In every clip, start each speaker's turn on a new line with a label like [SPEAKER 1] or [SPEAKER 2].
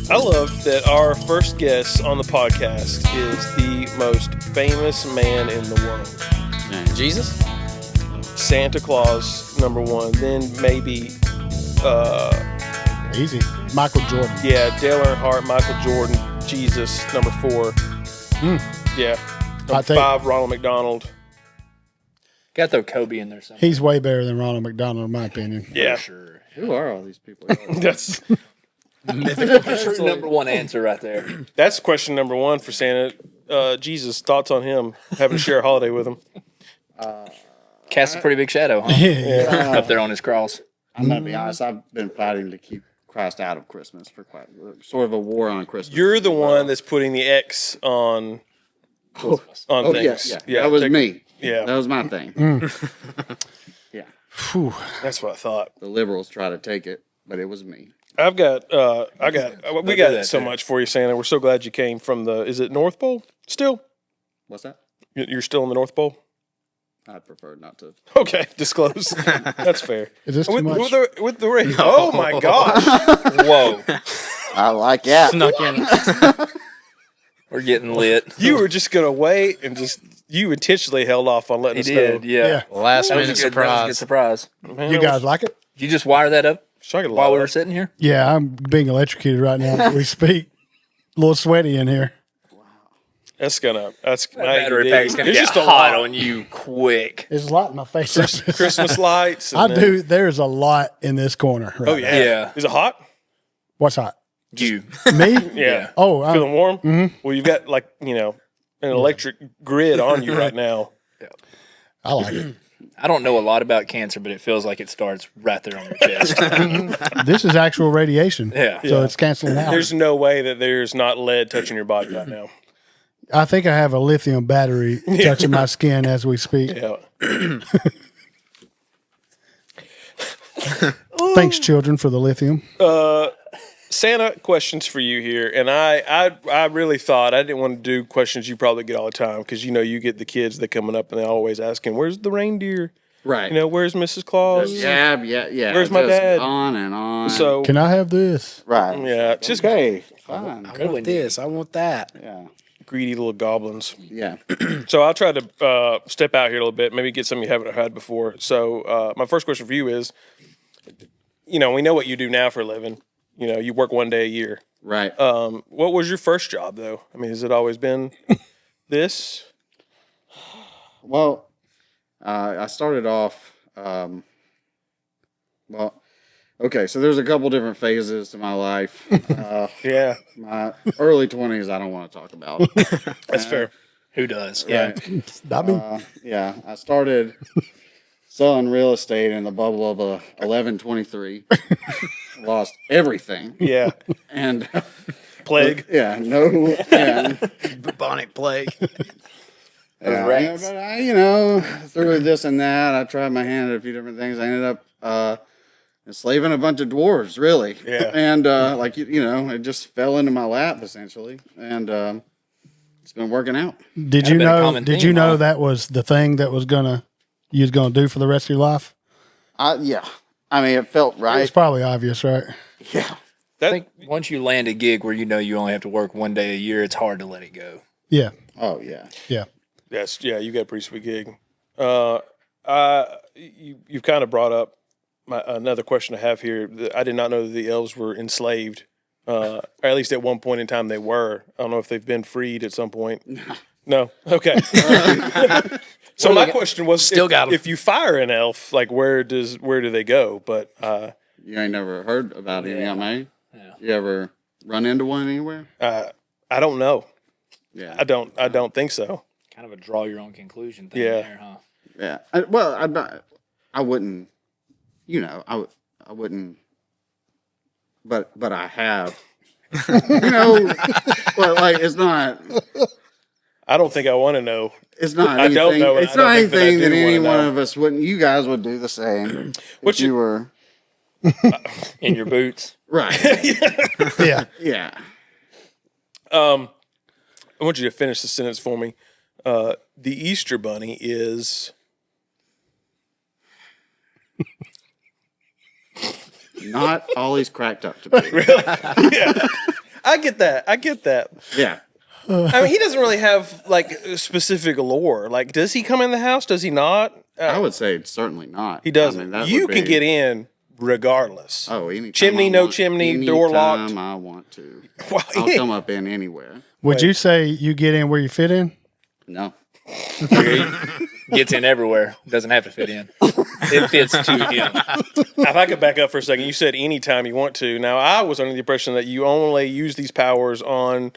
[SPEAKER 1] I love that our first guest on the podcast is the most famous man in the world.
[SPEAKER 2] Jesus?
[SPEAKER 1] Santa Claus, #1. Then maybe,
[SPEAKER 3] Easy. Michael Jordan.
[SPEAKER 1] yeah, Dale Earnhardt, Michael Jordan, Jesus, #4. Yeah.
[SPEAKER 3] I'll take-
[SPEAKER 1] #5, Ronald McDonald.
[SPEAKER 2] Got to throw Kobe in there somewhere.
[SPEAKER 3] He's way better than Ronald McDonald, in my opinion.
[SPEAKER 1] Yeah.
[SPEAKER 2] For sure.
[SPEAKER 4] Who are all these people?
[SPEAKER 1] That's
[SPEAKER 2] That's number one answer right there.
[SPEAKER 1] that's question #1 for Santa. Jesus, thoughts on him having to share a holiday with him?
[SPEAKER 2] Casts a pretty big shadow, huh?
[SPEAKER 3] Yeah.
[SPEAKER 2] Up there on his cross.
[SPEAKER 4] I'm gonna be honest. I've been fighting to keep Christ out of Christmas for quite sort of a war on Christmas.
[SPEAKER 1] You're the one that's putting the X on
[SPEAKER 4] Oh yeah,
[SPEAKER 1] things.
[SPEAKER 4] yeah. That was me.
[SPEAKER 1] Yeah.
[SPEAKER 4] That was my thing. Yeah,
[SPEAKER 3] Whew.
[SPEAKER 1] That's what I thought.
[SPEAKER 4] the liberals try to take it, but it was me.
[SPEAKER 1] We got
[SPEAKER 2] that
[SPEAKER 1] so
[SPEAKER 2] too.
[SPEAKER 1] much for you, Santa. We're so glad you came from is it North Pole still?
[SPEAKER 4] What's that?
[SPEAKER 1] You're still in the North Pole?
[SPEAKER 4] I'd prefer not to.
[SPEAKER 1] Okay, disclose. That's fair.
[SPEAKER 3] Is this too much?
[SPEAKER 1] With the ring. Oh my gosh.
[SPEAKER 2] Whoa.
[SPEAKER 4] I like that.
[SPEAKER 5] Snuck in.
[SPEAKER 2] We're getting lit.
[SPEAKER 1] You were just gonna wait and you intentionally held off on letting
[SPEAKER 2] He
[SPEAKER 1] us know.
[SPEAKER 2] did, yeah.
[SPEAKER 5] Last
[SPEAKER 2] That was a
[SPEAKER 5] minute
[SPEAKER 2] good, that was a good
[SPEAKER 5] surprise.
[SPEAKER 2] surprise.
[SPEAKER 1] Man,
[SPEAKER 3] You guys like it?
[SPEAKER 2] Did you just wire that up
[SPEAKER 1] While
[SPEAKER 2] while we were sitting here?
[SPEAKER 3] Yeah, I'm being electrocuted right now as we speak. A little sweaty in here.
[SPEAKER 1] That's
[SPEAKER 2] Battery pack's going to
[SPEAKER 1] There's
[SPEAKER 2] get
[SPEAKER 1] just a
[SPEAKER 2] hot
[SPEAKER 1] lot.
[SPEAKER 2] on you quick.
[SPEAKER 3] There's a lot in my face.
[SPEAKER 1] Christmas lights. and
[SPEAKER 3] I
[SPEAKER 1] then-
[SPEAKER 3] do. There's a lot in this corner. Right
[SPEAKER 1] Oh
[SPEAKER 3] now.
[SPEAKER 1] yeah.
[SPEAKER 2] Yeah.
[SPEAKER 1] Is it hot?
[SPEAKER 3] What's hot?
[SPEAKER 2] You.
[SPEAKER 3] Me?
[SPEAKER 1] Yeah.
[SPEAKER 3] Oh,
[SPEAKER 1] Feeling warm? Well, you've got an electric grid on you right now.
[SPEAKER 3] I like it.
[SPEAKER 2] I don't know a lot about cancer, but it feels like it starts right there on your chest.
[SPEAKER 3] This is actual radiation.
[SPEAKER 2] Yeah.
[SPEAKER 3] So it's canceling out.
[SPEAKER 1] There's no way that there's not lead touching your body right now.
[SPEAKER 3] I think I have a lithium battery touching my skin as we speak.
[SPEAKER 1] Yeah.
[SPEAKER 3] Thanks, children, for the lithium.
[SPEAKER 1] Santa, questions for you here, and I really thought I didn't want to do questions you probably get all the time because you get the kids that coming up and they're always asking, "Where's the reindeer?
[SPEAKER 4] Right.
[SPEAKER 1] Where's Mrs. Claus?"
[SPEAKER 4] Yeah.
[SPEAKER 1] Where's my
[SPEAKER 4] just
[SPEAKER 1] dad?
[SPEAKER 4] On and on.
[SPEAKER 1] So
[SPEAKER 3] Can I have this?
[SPEAKER 4] right.
[SPEAKER 1] yeah, just
[SPEAKER 4] Okay. Fine.
[SPEAKER 5] I want this. I want that.
[SPEAKER 4] Yeah.
[SPEAKER 1] greedy little goblins.
[SPEAKER 4] Yeah.
[SPEAKER 1] So I'll try to step out here a little bit, maybe get something you haven't had before. So my first question for you is, we know what you do now for a living. You work one day a year.
[SPEAKER 4] Right.
[SPEAKER 1] What was your first job, though? I mean, has it always been this?
[SPEAKER 4] Well, I started off. Okay, so there's a couple different phases to my life.
[SPEAKER 1] Yeah,
[SPEAKER 4] My early 20s, I don't want to talk about.
[SPEAKER 1] that's fair.
[SPEAKER 2] Who does?
[SPEAKER 4] Right.
[SPEAKER 3] I mean,
[SPEAKER 4] Yeah, I started selling real estate in the bubble of 1123. Lost everything.
[SPEAKER 1] Yeah,
[SPEAKER 4] And
[SPEAKER 1] plague.
[SPEAKER 4] yeah, no. And,
[SPEAKER 5] Bubonic plague.
[SPEAKER 2] rats.
[SPEAKER 4] but I, through this and that, I tried my hand at a few different things. I ended up enslaving a bunch of dwarves, really.
[SPEAKER 1] Yeah.
[SPEAKER 4] And it just fell into my lap essentially, and it's been working out.
[SPEAKER 3] did you
[SPEAKER 2] been a
[SPEAKER 3] know?
[SPEAKER 2] common
[SPEAKER 3] Did
[SPEAKER 2] theme,
[SPEAKER 3] you know
[SPEAKER 2] huh?
[SPEAKER 3] that was the thing that you was gonna do for the rest of your life?
[SPEAKER 4] Yeah. I mean, it felt
[SPEAKER 3] It's
[SPEAKER 4] right.
[SPEAKER 3] probably obvious, right?
[SPEAKER 4] Yeah.
[SPEAKER 2] I think once you land a gig where you only have to work one day a year, it's hard to let it go.
[SPEAKER 3] Yeah,
[SPEAKER 4] Oh yeah.
[SPEAKER 3] yeah.
[SPEAKER 1] You got a pretty sweet gig. You've kind of brought up another question I have here. I did not know that the elves were enslaved. Or at least at one point in time they were. I don't know if they've been freed at some point. No. Okay. So my question was,
[SPEAKER 5] Still got 'em.
[SPEAKER 1] if you fire an elf, like where do they go? But
[SPEAKER 4] You ain't never heard about any of them,
[SPEAKER 2] Yeah.
[SPEAKER 4] You ever run into one anywhere?
[SPEAKER 1] I don't know.
[SPEAKER 4] Yeah.
[SPEAKER 1] I don't think so.
[SPEAKER 2] Kind of a draw your own conclusion thing
[SPEAKER 1] Yeah.
[SPEAKER 2] there, huh?
[SPEAKER 4] Yeah. I wouldn't. I wouldn't. But I have. But like it's not.
[SPEAKER 1] I don't think I want to know.
[SPEAKER 4] It's not.
[SPEAKER 1] I
[SPEAKER 4] Anything,
[SPEAKER 1] don't know, and
[SPEAKER 4] It's
[SPEAKER 1] I don't
[SPEAKER 4] not
[SPEAKER 1] think that I
[SPEAKER 4] anything
[SPEAKER 1] do
[SPEAKER 4] that
[SPEAKER 1] wanna
[SPEAKER 4] any one
[SPEAKER 1] know.
[SPEAKER 4] of us wouldn't. You guys would do the same.
[SPEAKER 1] What
[SPEAKER 4] if you were
[SPEAKER 2] In your boots.
[SPEAKER 4] right.
[SPEAKER 3] Yeah.
[SPEAKER 4] Yeah.
[SPEAKER 1] I want you to finish the sentence for me. The Easter Bunny is
[SPEAKER 4] Not all he's cracked up to be.
[SPEAKER 1] yeah. I get that.
[SPEAKER 4] Yeah.
[SPEAKER 1] I mean, he doesn't really have like specific lore. Like, does he come in the house? Does he not?
[SPEAKER 4] I would say certainly not.
[SPEAKER 1] He doesn't.
[SPEAKER 4] I mean, that
[SPEAKER 1] You
[SPEAKER 4] would
[SPEAKER 1] can
[SPEAKER 4] be-
[SPEAKER 1] get in regardless.
[SPEAKER 4] Oh, anytime
[SPEAKER 1] Chimney,
[SPEAKER 4] I
[SPEAKER 1] no
[SPEAKER 4] want-
[SPEAKER 1] chimney, door locked.
[SPEAKER 4] Anytime I want to.
[SPEAKER 1] Well,
[SPEAKER 4] I'll come up in anywhere.
[SPEAKER 3] Would you say you get in where you fit in?
[SPEAKER 4] No.
[SPEAKER 2] Gets in everywhere. Doesn't have to fit in. It fits to him.
[SPEAKER 1] If I could back up for a second, you said anytime you want to. Now, I was under the impression that you only use these powers on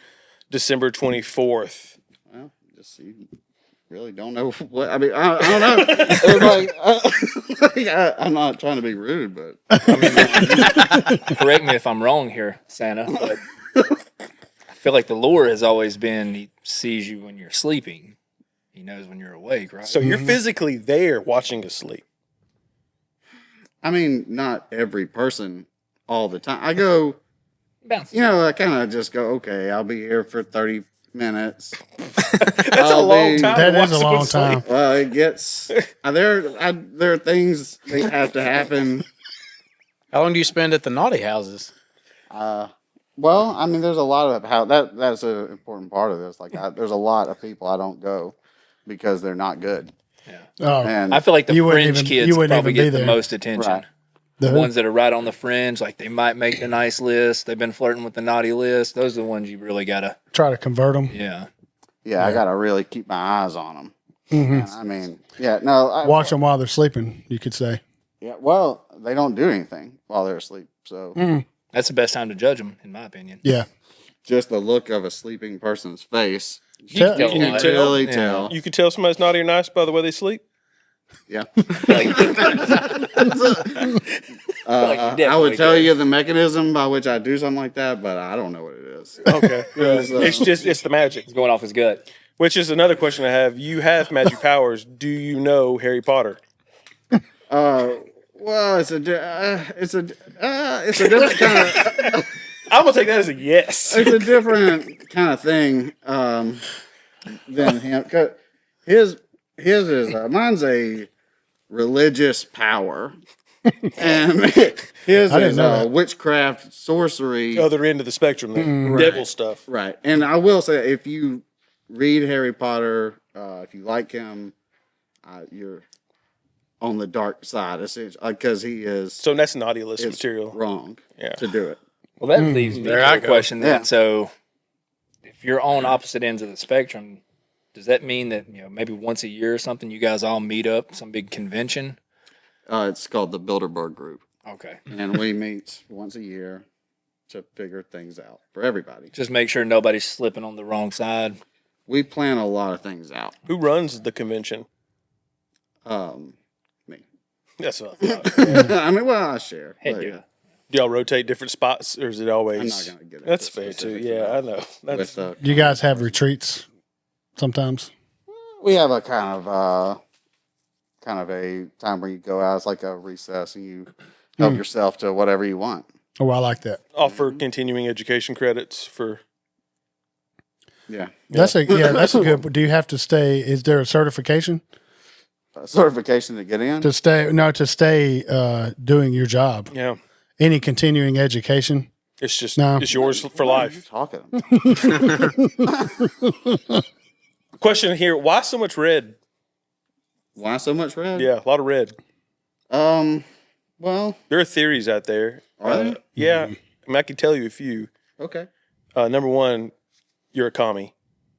[SPEAKER 1] December 24th.
[SPEAKER 4] Well, just you really don't know what. I mean, I don't know. It's like, I'm not trying to be rude, but
[SPEAKER 2] Correct me if I'm wrong here, Santa, but I feel like the lore has always been he sees you when you're sleeping. He knows when you're awake, right?
[SPEAKER 1] So you're physically there watching us sleep.
[SPEAKER 4] I mean, not every person all the time. I go,
[SPEAKER 2] Bounce.
[SPEAKER 4] I kind of just go, okay, I'll be here for 30 minutes.
[SPEAKER 1] That's a
[SPEAKER 4] I'll
[SPEAKER 1] long
[SPEAKER 4] be-
[SPEAKER 1] time.
[SPEAKER 3] That
[SPEAKER 1] to
[SPEAKER 3] is a
[SPEAKER 1] watch
[SPEAKER 3] long
[SPEAKER 1] someone
[SPEAKER 3] time.
[SPEAKER 1] sleep.
[SPEAKER 4] Well, it gets there are things that have to happen.
[SPEAKER 5] How long do you spend at the naughty houses?
[SPEAKER 4] Well, I mean, there's a lot of how that's an important part of this. Like, there's a lot of people I don't go because they're not good.
[SPEAKER 3] Oh,
[SPEAKER 4] And
[SPEAKER 2] I feel like the
[SPEAKER 3] You wouldn't
[SPEAKER 2] fringe
[SPEAKER 3] even-
[SPEAKER 2] kids
[SPEAKER 3] you wouldn't
[SPEAKER 2] probably
[SPEAKER 3] even be
[SPEAKER 2] get the
[SPEAKER 3] there.
[SPEAKER 2] most attention.
[SPEAKER 4] Right.
[SPEAKER 2] The
[SPEAKER 3] who?
[SPEAKER 2] ones that are right on the fringe, like they might make the nice list. They've been flirting with the naughty list. Those are the ones you really gotta.
[SPEAKER 3] try to convert them.
[SPEAKER 2] Yeah.
[SPEAKER 4] yeah, I gotta really keep my eyes on them.
[SPEAKER 3] Mm-hmm.
[SPEAKER 4] I mean, no,
[SPEAKER 3] Watch them while they're sleeping, you could say.
[SPEAKER 4] Yeah, well, they don't do anything while they're asleep. So
[SPEAKER 2] That's the best time to judge them, in my opinion.
[SPEAKER 3] Yeah.
[SPEAKER 4] just the look of a sleeping person's face,
[SPEAKER 3] Tell-
[SPEAKER 2] Tell
[SPEAKER 1] Can you
[SPEAKER 2] a lot.
[SPEAKER 1] tell?
[SPEAKER 4] really
[SPEAKER 2] Yeah.
[SPEAKER 4] tell.
[SPEAKER 1] You can tell somebody's naughty or nice by the way they sleep.
[SPEAKER 4] Yeah.
[SPEAKER 2] Like,
[SPEAKER 4] I
[SPEAKER 2] definitely
[SPEAKER 4] would tell
[SPEAKER 2] could.
[SPEAKER 4] you the mechanism by which I do something like that, but I don't know what it is.
[SPEAKER 1] Okay.
[SPEAKER 4] So-
[SPEAKER 1] It's the magic.
[SPEAKER 2] he's going off his gut.
[SPEAKER 1] Which is another question I have. You have magic powers. Do you know Harry Potter?
[SPEAKER 4] Well, it's a different kind of
[SPEAKER 1] I'm gonna take that as a yes.
[SPEAKER 4] it's a different kind of thing than him. 'Cause his is mine's a religious power, and his
[SPEAKER 3] I didn't
[SPEAKER 4] is
[SPEAKER 3] know that.
[SPEAKER 4] witchcraft, sorcery.
[SPEAKER 1] Other end of the spectrum, there. Devil stuff.
[SPEAKER 4] Right, and I will say, if you read Harry Potter, if you like him, you're on the dark side, essentially, because he is
[SPEAKER 1] So that's naughty list
[SPEAKER 4] is
[SPEAKER 1] material.
[SPEAKER 4] wrong
[SPEAKER 1] Yeah.
[SPEAKER 4] to do it.
[SPEAKER 2] Well, that leaves me
[SPEAKER 5] There
[SPEAKER 2] to
[SPEAKER 5] I
[SPEAKER 2] a
[SPEAKER 5] go.
[SPEAKER 2] question then.
[SPEAKER 4] Yeah.
[SPEAKER 2] So, if you're on opposite ends of the spectrum, does that mean that maybe once a year or something, you guys all meet up some big convention?
[SPEAKER 4] It's called the Bilderberg Group,
[SPEAKER 2] Okay,
[SPEAKER 4] and we meet once a year to figure things out for everybody.
[SPEAKER 2] just make sure nobody's slipping on the wrong side.
[SPEAKER 4] We plan a lot of things out.
[SPEAKER 1] Who runs the convention?
[SPEAKER 4] Me.
[SPEAKER 1] That's what I thought.
[SPEAKER 4] I mean, well, I share.
[SPEAKER 2] Heck
[SPEAKER 4] but,
[SPEAKER 2] yeah.
[SPEAKER 1] Do y'all rotate different spots, or is it always?
[SPEAKER 4] I'm not going to get into
[SPEAKER 1] That's fair too.
[SPEAKER 4] specifics
[SPEAKER 1] Yeah,
[SPEAKER 4] about
[SPEAKER 1] I know.
[SPEAKER 4] it
[SPEAKER 1] That's
[SPEAKER 4] with,
[SPEAKER 3] You guys have retreats sometimes.
[SPEAKER 4] we have a kind of a time where you go out. It's like a recess, and you help yourself to whatever you want.
[SPEAKER 3] Oh, I like that.
[SPEAKER 1] offer continuing education credits for.
[SPEAKER 4] Yeah,
[SPEAKER 3] That's a good. Do you have to stay? Is there a certification
[SPEAKER 4] certification to get in.
[SPEAKER 3] to stay? No, to stay doing your job.
[SPEAKER 1] Yeah,
[SPEAKER 3] Any continuing education?
[SPEAKER 1] it's just
[SPEAKER 3] No.
[SPEAKER 1] it's yours for
[SPEAKER 4] What are you
[SPEAKER 1] life.
[SPEAKER 4] talking.
[SPEAKER 1] Question here: why so much red?
[SPEAKER 4] Why so much red?
[SPEAKER 1] Yeah, a lot of red.
[SPEAKER 4] Well,
[SPEAKER 1] There are theories out there.
[SPEAKER 4] Are there?
[SPEAKER 1] Yeah, I mean, I can tell you a few.
[SPEAKER 4] okay.
[SPEAKER 1] Number one, you're a commie.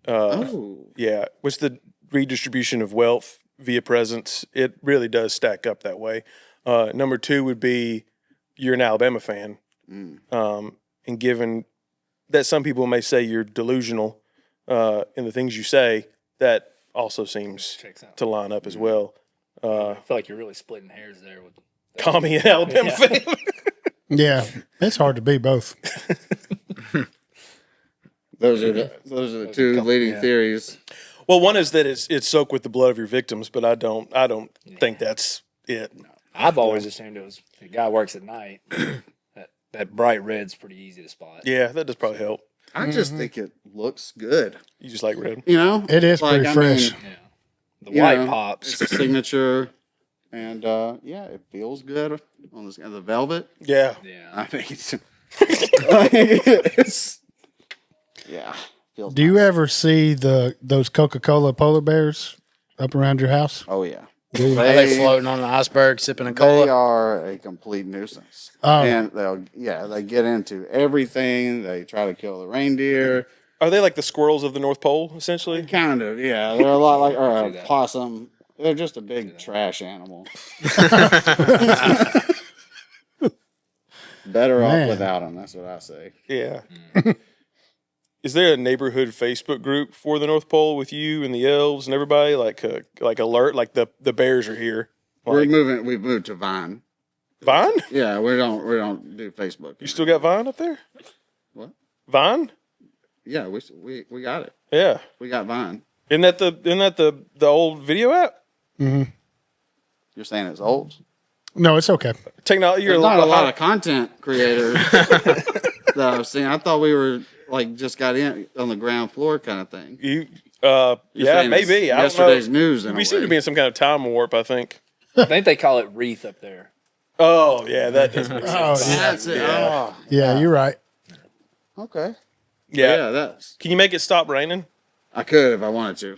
[SPEAKER 4] Oh,
[SPEAKER 1] Yeah, what's the redistribution of wealth via presence? It really does stack up that way. Number two would be you're an Alabama fan, and given that some people may say you're delusional in the things you say, that also seems
[SPEAKER 2] Checks out.
[SPEAKER 1] to line up as well.
[SPEAKER 2] I feel like you're really splitting hairs there. With
[SPEAKER 1] Commie and Alabama
[SPEAKER 2] Yeah.
[SPEAKER 1] fan.
[SPEAKER 3] Yeah, it's hard to be both.
[SPEAKER 4] those are the two
[SPEAKER 2] couple,
[SPEAKER 4] leading
[SPEAKER 2] yeah.
[SPEAKER 4] theories.
[SPEAKER 1] Well, one is that it's soaked with the blood of your victims, but I don't think that's it.
[SPEAKER 2] I've always assumed it was the guy works at night. that bright red's pretty easy to spot.
[SPEAKER 1] Yeah, that does probably help.
[SPEAKER 4] I just think it looks good.
[SPEAKER 1] You just like red.
[SPEAKER 4] You know,
[SPEAKER 3] It is
[SPEAKER 4] Like,
[SPEAKER 3] pretty
[SPEAKER 4] I
[SPEAKER 3] fresh.
[SPEAKER 4] mean,
[SPEAKER 2] Yeah. The
[SPEAKER 4] You
[SPEAKER 2] white
[SPEAKER 4] know,
[SPEAKER 2] pops.
[SPEAKER 4] it's a signature, and yeah, it feels good on this the velvet.
[SPEAKER 1] Yeah,
[SPEAKER 2] Yeah.
[SPEAKER 4] I mean, it's Yeah. Feels
[SPEAKER 3] Do you
[SPEAKER 4] nice.
[SPEAKER 3] ever see those Coca-Cola polar bears up around your house?
[SPEAKER 4] Oh yeah.
[SPEAKER 5] Are they floating on an iceberg sipping a
[SPEAKER 4] They
[SPEAKER 5] cola?
[SPEAKER 4] are a complete nuisance.
[SPEAKER 3] Oh.
[SPEAKER 4] And they get into everything. They try to kill the reindeer.
[SPEAKER 1] Are they like the squirrels of the North Pole, essentially?
[SPEAKER 4] Kind of, yeah. They're a lot like or a
[SPEAKER 2] that.
[SPEAKER 4] possum. They're just a big trash animal. Better off
[SPEAKER 3] Man.
[SPEAKER 4] without them. That's what I say.
[SPEAKER 1] Yeah. Is there a neighborhood Facebook group for the North Pole with you and the elves and everybody? Like alert, like the bears are here. Like,
[SPEAKER 4] We've moved to Vine.
[SPEAKER 1] Vine?
[SPEAKER 4] Yeah, we don't do Facebook.
[SPEAKER 1] You still got Vine up there?
[SPEAKER 4] What?
[SPEAKER 1] Vine?
[SPEAKER 4] Yeah, we got it.
[SPEAKER 1] Yeah.
[SPEAKER 4] We got Vine.
[SPEAKER 1] Isn't that the old video app?
[SPEAKER 4] You're saying it's old?
[SPEAKER 3] No, it's okay.
[SPEAKER 1] Technology. You're
[SPEAKER 4] There's not a lot
[SPEAKER 1] behind.
[SPEAKER 4] of content creators that I've seen. I thought we were like just got in on the ground floor kind of thing.
[SPEAKER 1] You.
[SPEAKER 4] You're
[SPEAKER 1] Yeah,
[SPEAKER 4] saying it's
[SPEAKER 1] maybe. I don't
[SPEAKER 4] yesterday's
[SPEAKER 1] know.
[SPEAKER 4] news. In
[SPEAKER 1] We
[SPEAKER 4] a
[SPEAKER 1] seem
[SPEAKER 4] way.
[SPEAKER 1] to be in some kind of time warp. I think.
[SPEAKER 2] I think they call it wreath up there.
[SPEAKER 1] Oh yeah, that does make sense.
[SPEAKER 3] Oh, yeah.
[SPEAKER 4] That's it.
[SPEAKER 1] Yeah.
[SPEAKER 3] Yeah, you're right.
[SPEAKER 4] Oh, okay.
[SPEAKER 1] Yeah.
[SPEAKER 4] Yeah, that's.
[SPEAKER 1] Can you make it stop raining?
[SPEAKER 4] I could if I wanted to.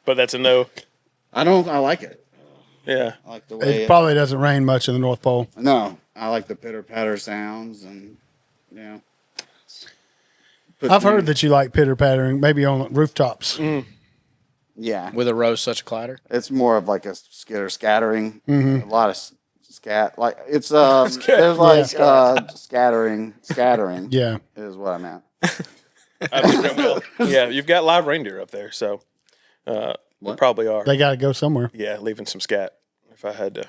[SPEAKER 1] But that's a no.
[SPEAKER 4] I don't. I like it.
[SPEAKER 1] Yeah.
[SPEAKER 4] I like the way.
[SPEAKER 3] It probably doesn't rain much in the North Pole.
[SPEAKER 4] No, I like the pitter patter sounds and yeah.
[SPEAKER 3] I've heard that you like pitter pattering, maybe on rooftops.
[SPEAKER 4] Yeah,
[SPEAKER 5] With a rose such a clatter?
[SPEAKER 4] it's more of like a skitter scattering. A lot of scat. Like it's there's like scattering
[SPEAKER 3] Yeah.
[SPEAKER 4] is what I meant.
[SPEAKER 1] I think that will. Yeah, you've got live reindeer up there, so we probably are.
[SPEAKER 3] They got to go somewhere.
[SPEAKER 1] Yeah, leaving some scat. If I had to,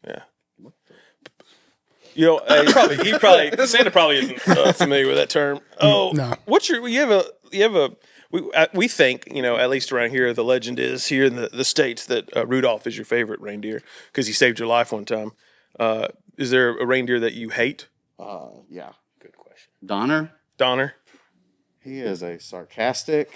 [SPEAKER 1] yeah. You know, Santa probably isn't familiar with that term. Oh,
[SPEAKER 3] No.
[SPEAKER 1] What's your? We think, at least around here, the legend is here in the States that Rudolph is your favorite reindeer because he saved your life one time. Is there a reindeer that you hate?
[SPEAKER 4] Yeah,
[SPEAKER 2] Good question.
[SPEAKER 4] Donner. He is a sarcastic,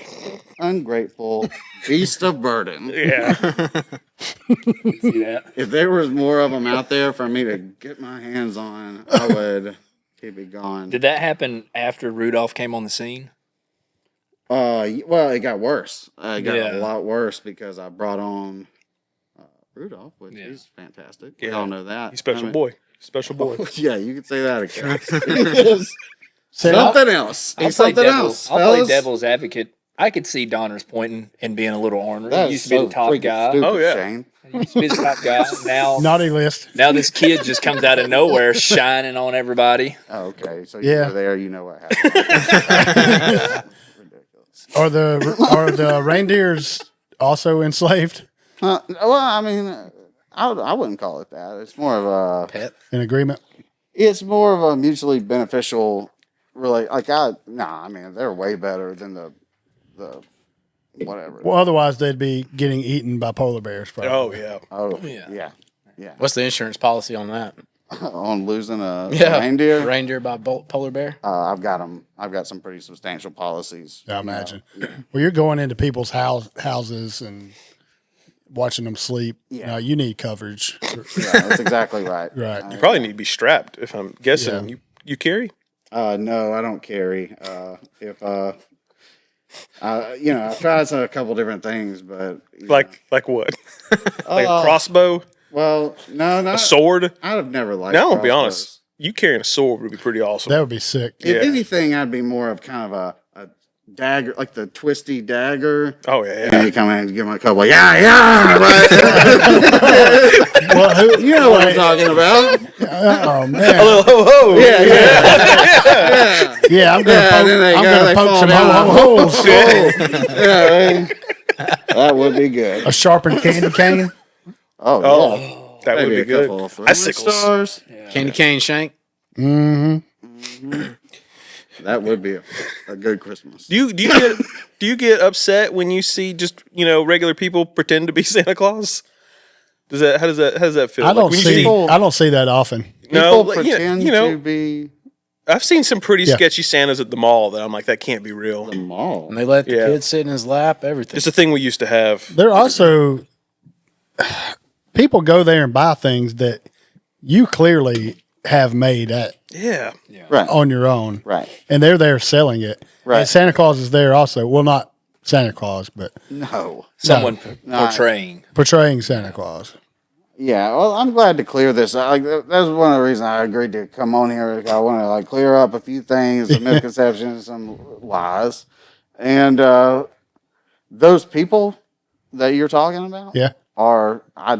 [SPEAKER 4] ungrateful beast of burden.
[SPEAKER 1] Yeah.
[SPEAKER 2] See that?
[SPEAKER 4] If there was more of them out there for me to get my hands on, I would keep it gone.
[SPEAKER 2] Did that happen after Rudolph came on the scene?
[SPEAKER 4] Well, it got worse. It got
[SPEAKER 2] Yeah.
[SPEAKER 4] a lot worse because I brought on Rudolph, which is fantastic. We
[SPEAKER 1] Yeah.
[SPEAKER 4] all know that.
[SPEAKER 1] He's special boy. Special boy.
[SPEAKER 4] Yeah, you could say that again. He is
[SPEAKER 3] Say,
[SPEAKER 4] something else. He's something else.
[SPEAKER 2] I'll play
[SPEAKER 4] fellas.
[SPEAKER 2] devil's advocate. I could see Donner's pointing and being a little ornery.
[SPEAKER 4] That
[SPEAKER 2] He
[SPEAKER 4] is
[SPEAKER 2] used to be
[SPEAKER 4] so
[SPEAKER 2] the top
[SPEAKER 4] freaking
[SPEAKER 2] guy.
[SPEAKER 4] stupid,
[SPEAKER 1] Oh, yeah.
[SPEAKER 4] Shane.
[SPEAKER 2] He used to be the top guy.
[SPEAKER 3] naughty list.
[SPEAKER 2] Now this kid just comes out of nowhere shining on everybody.
[SPEAKER 4] Oh, okay, so you
[SPEAKER 3] Yeah.
[SPEAKER 4] were there. You know what happened. Ridiculous.
[SPEAKER 3] Are the reindeers also enslaved?
[SPEAKER 4] Well, I mean, I wouldn't call it that. It's more of a.
[SPEAKER 5] Pet?
[SPEAKER 3] In agreement?
[SPEAKER 4] It's more of a mutually beneficial. Really, I mean, they're way better than the whatever.
[SPEAKER 3] Well, otherwise they'd be getting eaten by polar bears. Probably.
[SPEAKER 1] Oh yeah.
[SPEAKER 4] Oh,
[SPEAKER 2] Yeah.
[SPEAKER 4] yeah.
[SPEAKER 5] What's the insurance policy on that?
[SPEAKER 4] On losing a
[SPEAKER 5] Yeah.
[SPEAKER 4] reindeer,
[SPEAKER 5] Reindeer by polar bear?
[SPEAKER 4] I've got them. I've got some pretty substantial policies.
[SPEAKER 3] I imagine. Well, you're going into people's houses and watching them sleep.
[SPEAKER 4] Yeah.
[SPEAKER 3] No, you need coverage.
[SPEAKER 4] Yeah, that's exactly right.
[SPEAKER 3] Right.
[SPEAKER 1] You probably need to be strapped. If I'm guessing,
[SPEAKER 3] Yeah.
[SPEAKER 1] you carry.
[SPEAKER 4] No, I don't carry. If I've tried a couple different things, but
[SPEAKER 1] Like what? Like a crossbow,
[SPEAKER 4] well, no, not
[SPEAKER 1] a sword.
[SPEAKER 4] I've never liked.
[SPEAKER 1] Now, I'll be
[SPEAKER 4] crossbows.
[SPEAKER 1] honest. You carrying a sword would be pretty awesome.
[SPEAKER 3] That would be sick.
[SPEAKER 4] If
[SPEAKER 1] Yeah.
[SPEAKER 4] anything, I'd be more of kind of a dagger, like the twisty dagger.
[SPEAKER 1] Oh yeah.
[SPEAKER 4] And you come in and give him a couple. Yeah, right.
[SPEAKER 3] Well,
[SPEAKER 4] You know what I'm talking about?
[SPEAKER 3] oh man.
[SPEAKER 1] Ho ho.
[SPEAKER 4] Yeah.
[SPEAKER 3] Yeah, I'm
[SPEAKER 4] Yeah,
[SPEAKER 3] gonna
[SPEAKER 4] then they
[SPEAKER 3] poke some
[SPEAKER 4] fall down.
[SPEAKER 3] ho holes.
[SPEAKER 4] Yeah, that would be good.
[SPEAKER 3] A sharpened candy cane.
[SPEAKER 4] Oh,
[SPEAKER 1] Oh,
[SPEAKER 4] yeah.
[SPEAKER 1] that would
[SPEAKER 4] Maybe
[SPEAKER 1] be
[SPEAKER 4] a
[SPEAKER 1] good.
[SPEAKER 4] couple of
[SPEAKER 1] Icicles.
[SPEAKER 4] stars.
[SPEAKER 5] Candy cane shank?
[SPEAKER 3] Mm-hmm.
[SPEAKER 4] That would be a good Christmas.
[SPEAKER 1] Do you get upset when you see just regular people pretend to be Santa Claus? How does that feel?
[SPEAKER 3] I don't
[SPEAKER 1] when you
[SPEAKER 3] see. I don't see that often.
[SPEAKER 1] No,
[SPEAKER 4] People
[SPEAKER 1] like,
[SPEAKER 4] pretend to be
[SPEAKER 1] I've seen some pretty
[SPEAKER 3] Yeah.
[SPEAKER 1] sketchy Santas at the mall that I'm like, that can't be real.
[SPEAKER 4] the mall.
[SPEAKER 5] And they let the
[SPEAKER 1] Yeah.
[SPEAKER 5] kid sit in his lap, everything.
[SPEAKER 1] It's a thing we used to have.
[SPEAKER 3] There also people go there and buy things that you clearly have made at
[SPEAKER 1] Yeah.
[SPEAKER 4] Right.
[SPEAKER 3] on your own,
[SPEAKER 4] Right.
[SPEAKER 3] and they're there selling it.
[SPEAKER 4] Right.
[SPEAKER 3] And Santa Claus is there also. Well, not Santa Claus, but
[SPEAKER 4] No.
[SPEAKER 2] Someone
[SPEAKER 4] No.
[SPEAKER 2] portraying.
[SPEAKER 3] portraying Santa Claus.
[SPEAKER 4] Yeah, well, I'm glad to clear this. Like that's one of the reasons I agreed to come on here. I want to like clear up a few things, some misconceptions, some lies, and those people that you're talking about,
[SPEAKER 3] Yeah.
[SPEAKER 4] are I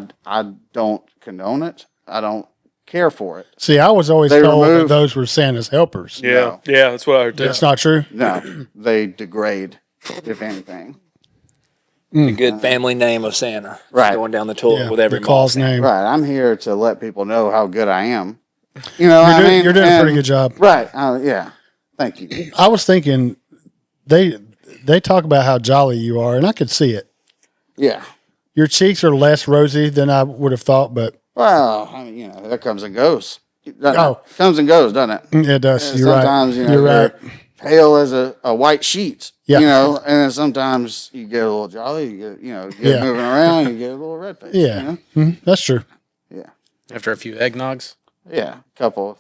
[SPEAKER 4] don't condone it. I don't care for it.
[SPEAKER 3] See, I was always
[SPEAKER 4] They
[SPEAKER 3] told that
[SPEAKER 4] remove-
[SPEAKER 3] those were Santa's helpers.
[SPEAKER 1] Yeah.
[SPEAKER 4] No.
[SPEAKER 1] Yeah. That's what I heard. Too.
[SPEAKER 3] That's not true.
[SPEAKER 4] No, they degrade, if anything.
[SPEAKER 2] The good family name of Santa.
[SPEAKER 4] Right.
[SPEAKER 2] Going down the toilet
[SPEAKER 3] Yeah,
[SPEAKER 2] with every
[SPEAKER 3] the Claus
[SPEAKER 2] mall.
[SPEAKER 3] name.
[SPEAKER 4] Right, I'm here to let people know how good I am. You know,
[SPEAKER 3] You're
[SPEAKER 4] what I
[SPEAKER 3] doing,
[SPEAKER 4] mean,
[SPEAKER 3] you're doing a pretty
[SPEAKER 4] And-
[SPEAKER 3] good job.
[SPEAKER 4] Right. Yeah. Thank you.
[SPEAKER 3] I was thinking they talk about how jolly you are, and I could see it.
[SPEAKER 4] Yeah.
[SPEAKER 3] Your cheeks are less rosy than I would have thought, but
[SPEAKER 4] Well, I mean, you know, that comes and goes.
[SPEAKER 3] Oh.
[SPEAKER 4] Comes and goes, doesn't it?
[SPEAKER 3] it does.
[SPEAKER 4] And
[SPEAKER 3] You're right.
[SPEAKER 4] sometimes, you know,
[SPEAKER 3] You're right.
[SPEAKER 4] pale as a white sheet.
[SPEAKER 3] Yeah.
[SPEAKER 4] You know, and then sometimes you get a little jolly, you get
[SPEAKER 3] Yeah.
[SPEAKER 4] moving around, you get a little red face.
[SPEAKER 3] Yeah.
[SPEAKER 4] You know?
[SPEAKER 3] Mhm. That's true.
[SPEAKER 4] Yeah.
[SPEAKER 5] After a few eggnogs.
[SPEAKER 4] Yeah. Couple,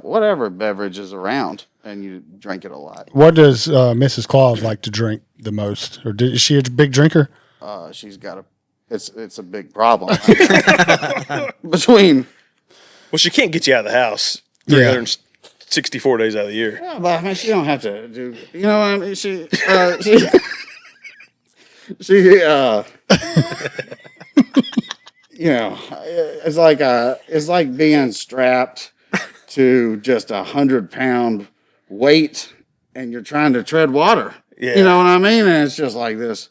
[SPEAKER 4] whatever beverage is around, and you drink it a lot.
[SPEAKER 3] What does Mrs. Claus like to drink the most, or is she a big drinker?
[SPEAKER 4] She's got it's a big problem between.
[SPEAKER 3] Oh,
[SPEAKER 1] Well, she can't get you out of the house
[SPEAKER 3] Yeah.
[SPEAKER 1] 364 days out of the year.
[SPEAKER 4] Yeah, but I mean, she don't have to do. You know, what I mean, she you know, it's like being strapped to just 100-pound weight, and you're trying to tread water.
[SPEAKER 1] Yeah.
[SPEAKER 4] You know what I mean? And it's just like this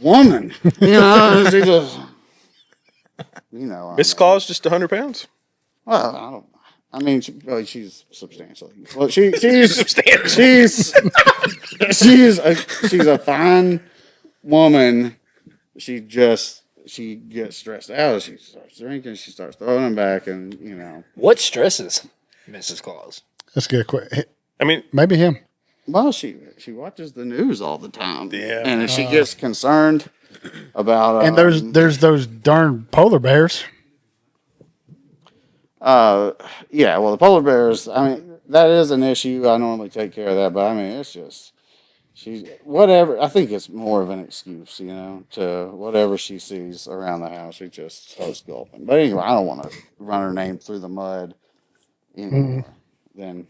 [SPEAKER 4] woman. You know, she just. You know,
[SPEAKER 1] Miss Claus just 100 pounds.
[SPEAKER 4] Well, I don't. I mean, she's substantially. Well, she's
[SPEAKER 1] Substantial.
[SPEAKER 4] she's a fine woman. She gets stressed out. She starts drinking. She starts throwing them back, and you know.
[SPEAKER 2] What stresses Mrs. Claus?
[SPEAKER 3] That's a good question.
[SPEAKER 1] I mean,
[SPEAKER 3] Maybe him.
[SPEAKER 4] Well, she watches the news all the time.
[SPEAKER 1] Yeah.
[SPEAKER 4] and if she gets concerned about.
[SPEAKER 3] And there's those darn polar bears.
[SPEAKER 4] Yeah, well, the polar bears, I mean, that is an issue. I normally take care of that, but I mean, it's just, whatever. I think it's more of an excuse, you know, to whatever she sees around the house, she just starts gulping. But anyway, I don't want to run her name through the mud anymore than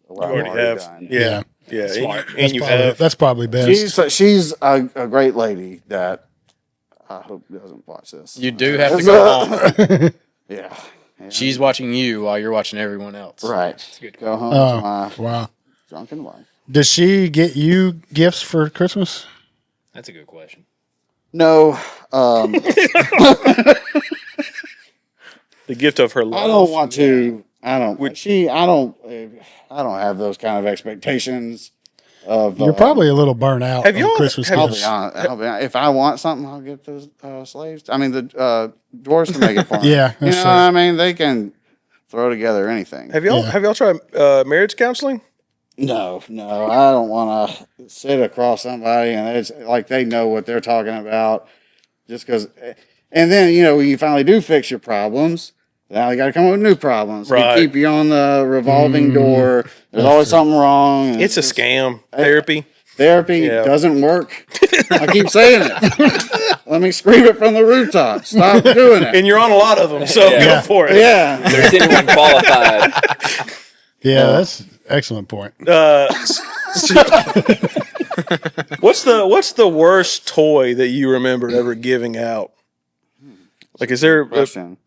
[SPEAKER 4] what
[SPEAKER 1] you
[SPEAKER 4] I've
[SPEAKER 1] already have.
[SPEAKER 4] done.
[SPEAKER 1] Yeah. Yeah.
[SPEAKER 2] Smart.
[SPEAKER 1] And you
[SPEAKER 3] probably,
[SPEAKER 1] have.
[SPEAKER 3] that's probably best.
[SPEAKER 4] She's a great lady that I hope doesn't watch this.
[SPEAKER 5] You do have to go home.
[SPEAKER 4] Yeah.
[SPEAKER 5] She's watching you while you're watching everyone else.
[SPEAKER 4] Right.
[SPEAKER 2] good
[SPEAKER 4] Go home
[SPEAKER 3] Oh,
[SPEAKER 4] to my
[SPEAKER 3] wow.
[SPEAKER 4] drunken wife.
[SPEAKER 3] Does she get you gifts for Christmas?
[SPEAKER 2] That's a good question.
[SPEAKER 4] No,
[SPEAKER 1] The gift of her love.
[SPEAKER 4] I don't want to. I don't. I don't have those kind of expectations. Of
[SPEAKER 3] You're probably a little burnt out
[SPEAKER 1] Have
[SPEAKER 3] on
[SPEAKER 1] y'all-
[SPEAKER 3] Christmas
[SPEAKER 1] have-
[SPEAKER 4] I'll
[SPEAKER 3] gifts.
[SPEAKER 4] be honest. If I want something, I'll get those slaves. I mean, the dwarves can make it for me.
[SPEAKER 3] Yeah,
[SPEAKER 4] you know
[SPEAKER 3] that's
[SPEAKER 4] what
[SPEAKER 3] true.
[SPEAKER 4] I mean. They can throw together anything.
[SPEAKER 1] Have y'all
[SPEAKER 3] Yeah.
[SPEAKER 1] have y'all tried marriage counseling?
[SPEAKER 4] No, I don't want to sit across somebody and it's like they know what they're talking about, just because. And then when you finally do fix your problems, now you got to come up with new problems.
[SPEAKER 1] Right.
[SPEAKER 4] They keep you on the revolving door. There's always something wrong. and
[SPEAKER 1] It's a scam. Therapy.
[SPEAKER 4] Therapy
[SPEAKER 1] Yeah.
[SPEAKER 4] doesn't work. I keep saying it. Let me scream it from the rooftop. Stop doing it.
[SPEAKER 1] And you're on a lot of them, so
[SPEAKER 2] Yeah.
[SPEAKER 1] go for it.
[SPEAKER 4] Yeah.
[SPEAKER 2] There's anyone qualified.
[SPEAKER 3] Yeah, that's an excellent point.
[SPEAKER 1] What's the worst toy that you remember ever giving out? Like, is there
[SPEAKER 4] Question.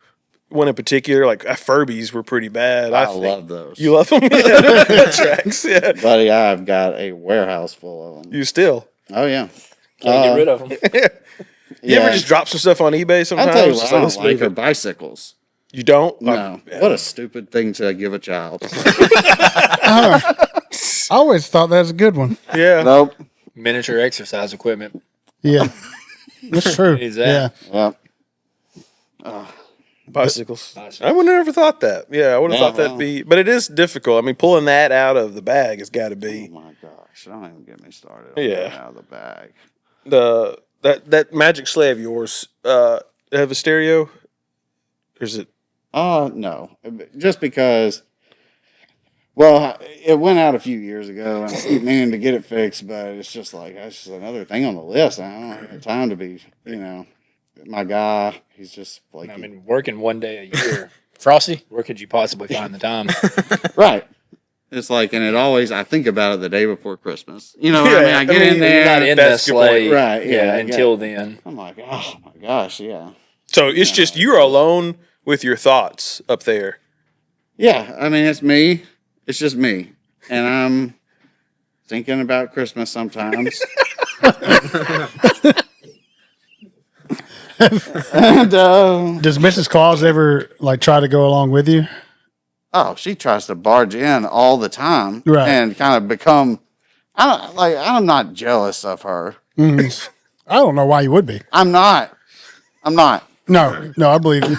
[SPEAKER 1] one in particular? Like, Furbies were pretty bad.
[SPEAKER 4] I
[SPEAKER 1] think.
[SPEAKER 4] love those.
[SPEAKER 1] You love them? Yeah, that tracks. Yeah.
[SPEAKER 4] Buddy, I've got a warehouse full of them.
[SPEAKER 1] You still?
[SPEAKER 4] Oh, yeah.
[SPEAKER 2] Can't get rid of them.
[SPEAKER 1] You ever just drop some stuff on eBay sometimes?
[SPEAKER 4] I'll tell you what
[SPEAKER 1] Just
[SPEAKER 4] I
[SPEAKER 1] let's
[SPEAKER 4] don't like
[SPEAKER 1] move
[SPEAKER 4] are
[SPEAKER 1] it.
[SPEAKER 4] bicycles.
[SPEAKER 1] You don't?
[SPEAKER 4] No. What a stupid thing to give a child.
[SPEAKER 3] I always thought that was a good one.
[SPEAKER 1] Yeah.
[SPEAKER 4] Nope.
[SPEAKER 2] Miniature exercise equipment.
[SPEAKER 3] Yeah, that's true.
[SPEAKER 2] Is that?
[SPEAKER 3] Yeah,
[SPEAKER 4] Yep.
[SPEAKER 1] Bicycles.
[SPEAKER 2] Bicycles.
[SPEAKER 1] I would have never thought that. Yeah, I would have
[SPEAKER 4] Yeah,
[SPEAKER 1] thought that'd
[SPEAKER 4] well.
[SPEAKER 1] be, but it is difficult. I mean, pulling that out of the bag has got to
[SPEAKER 4] Oh,
[SPEAKER 1] be
[SPEAKER 4] my gosh. Don't even get me started on
[SPEAKER 1] Yeah.
[SPEAKER 4] that out of the bag.
[SPEAKER 1] that magic sleigh of yours. Have a stereo, or is it
[SPEAKER 4] No, just because. Well, it went out a few years ago, and I keep meaning to get it fixed, but it's just like that's just another thing on the list. I don't have time to be, my guy. He's just like
[SPEAKER 2] I mean, working one day a year,
[SPEAKER 5] Frosty?
[SPEAKER 2] where could you possibly find the time?
[SPEAKER 4] right. It's like, and I think about it the day before Christmas. You know what I
[SPEAKER 1] Yeah,
[SPEAKER 4] mean? I get
[SPEAKER 1] I mean,
[SPEAKER 4] in
[SPEAKER 2] You're
[SPEAKER 4] there,
[SPEAKER 2] not in
[SPEAKER 1] That's
[SPEAKER 2] the
[SPEAKER 1] a good point.
[SPEAKER 2] sleigh,
[SPEAKER 4] Right, yeah,
[SPEAKER 2] until then.
[SPEAKER 4] I'm like, oh my gosh, yeah.
[SPEAKER 1] So it's just you're alone with your thoughts up there.
[SPEAKER 4] Yeah, I mean, it's me. It's just me. And I'm thinking about Christmas sometimes. And,
[SPEAKER 3] Does Mrs. Claus ever like try to go along with you?
[SPEAKER 4] she tries to barge in all the time.
[SPEAKER 3] Right.
[SPEAKER 4] And kind of become, I'm not jealous of her.
[SPEAKER 3] I don't know why you would be.
[SPEAKER 4] I'm not.
[SPEAKER 3] No, I believe you.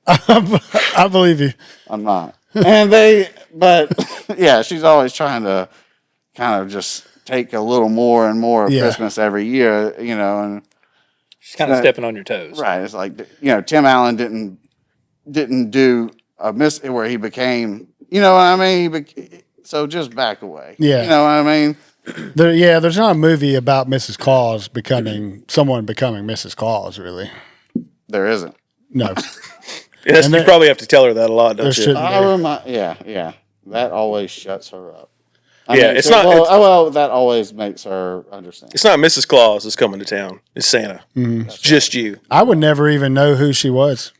[SPEAKER 3] I believe you.
[SPEAKER 4] I'm not. But yeah, she's always trying to kind of just take a little more and more of
[SPEAKER 3] Yeah.
[SPEAKER 4] Christmas every year, and
[SPEAKER 2] She's kind of stepping on your toes.
[SPEAKER 4] right. It's like, Tim Allen didn't do a miss where he became, you know what I mean? So just back away.
[SPEAKER 3] Yeah.
[SPEAKER 4] You know what I mean?
[SPEAKER 3] There's not a movie about Mrs. Claus becoming Mrs. Claus, really.
[SPEAKER 4] There isn't.
[SPEAKER 3] No.
[SPEAKER 1] Yes,
[SPEAKER 3] And
[SPEAKER 1] you
[SPEAKER 3] there-
[SPEAKER 1] probably have to tell her that a lot,
[SPEAKER 3] there
[SPEAKER 1] don't you?
[SPEAKER 3] shouldn't be.
[SPEAKER 4] Yeah. That always shuts her up.
[SPEAKER 1] It's not-
[SPEAKER 4] that always makes her understand.
[SPEAKER 1] It's not Mrs. Claus that's coming to town. It's Santa. It's just you.
[SPEAKER 3] I would never even know who she was.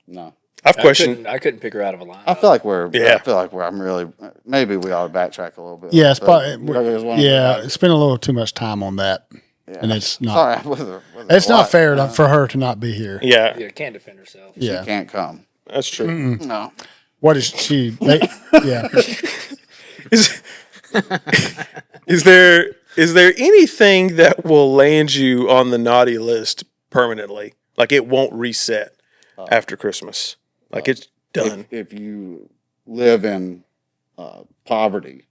[SPEAKER 4] No.
[SPEAKER 1] I've questioned.
[SPEAKER 2] I couldn't pick her out of a line.
[SPEAKER 4] I feel like
[SPEAKER 1] Yeah.
[SPEAKER 4] I'm really, maybe we ought to backtrack a little bit.
[SPEAKER 3] Yeah, it's
[SPEAKER 4] But
[SPEAKER 3] probably,
[SPEAKER 4] there's one of the-
[SPEAKER 3] spent a little too much time on that,
[SPEAKER 4] yeah.
[SPEAKER 3] and it's not.
[SPEAKER 4] Sorry,
[SPEAKER 3] It's not fair for her to not be here.
[SPEAKER 1] Yeah,
[SPEAKER 2] Yeah, can't defend herself.
[SPEAKER 3] Yeah.
[SPEAKER 4] She can't come.
[SPEAKER 1] that's true.
[SPEAKER 4] No.
[SPEAKER 3] What is she? Yeah.
[SPEAKER 1] Is there anything that will land you on the naughty list permanently? Like it won't reset after Christmas. Like it's done.
[SPEAKER 4] If you live in poverty,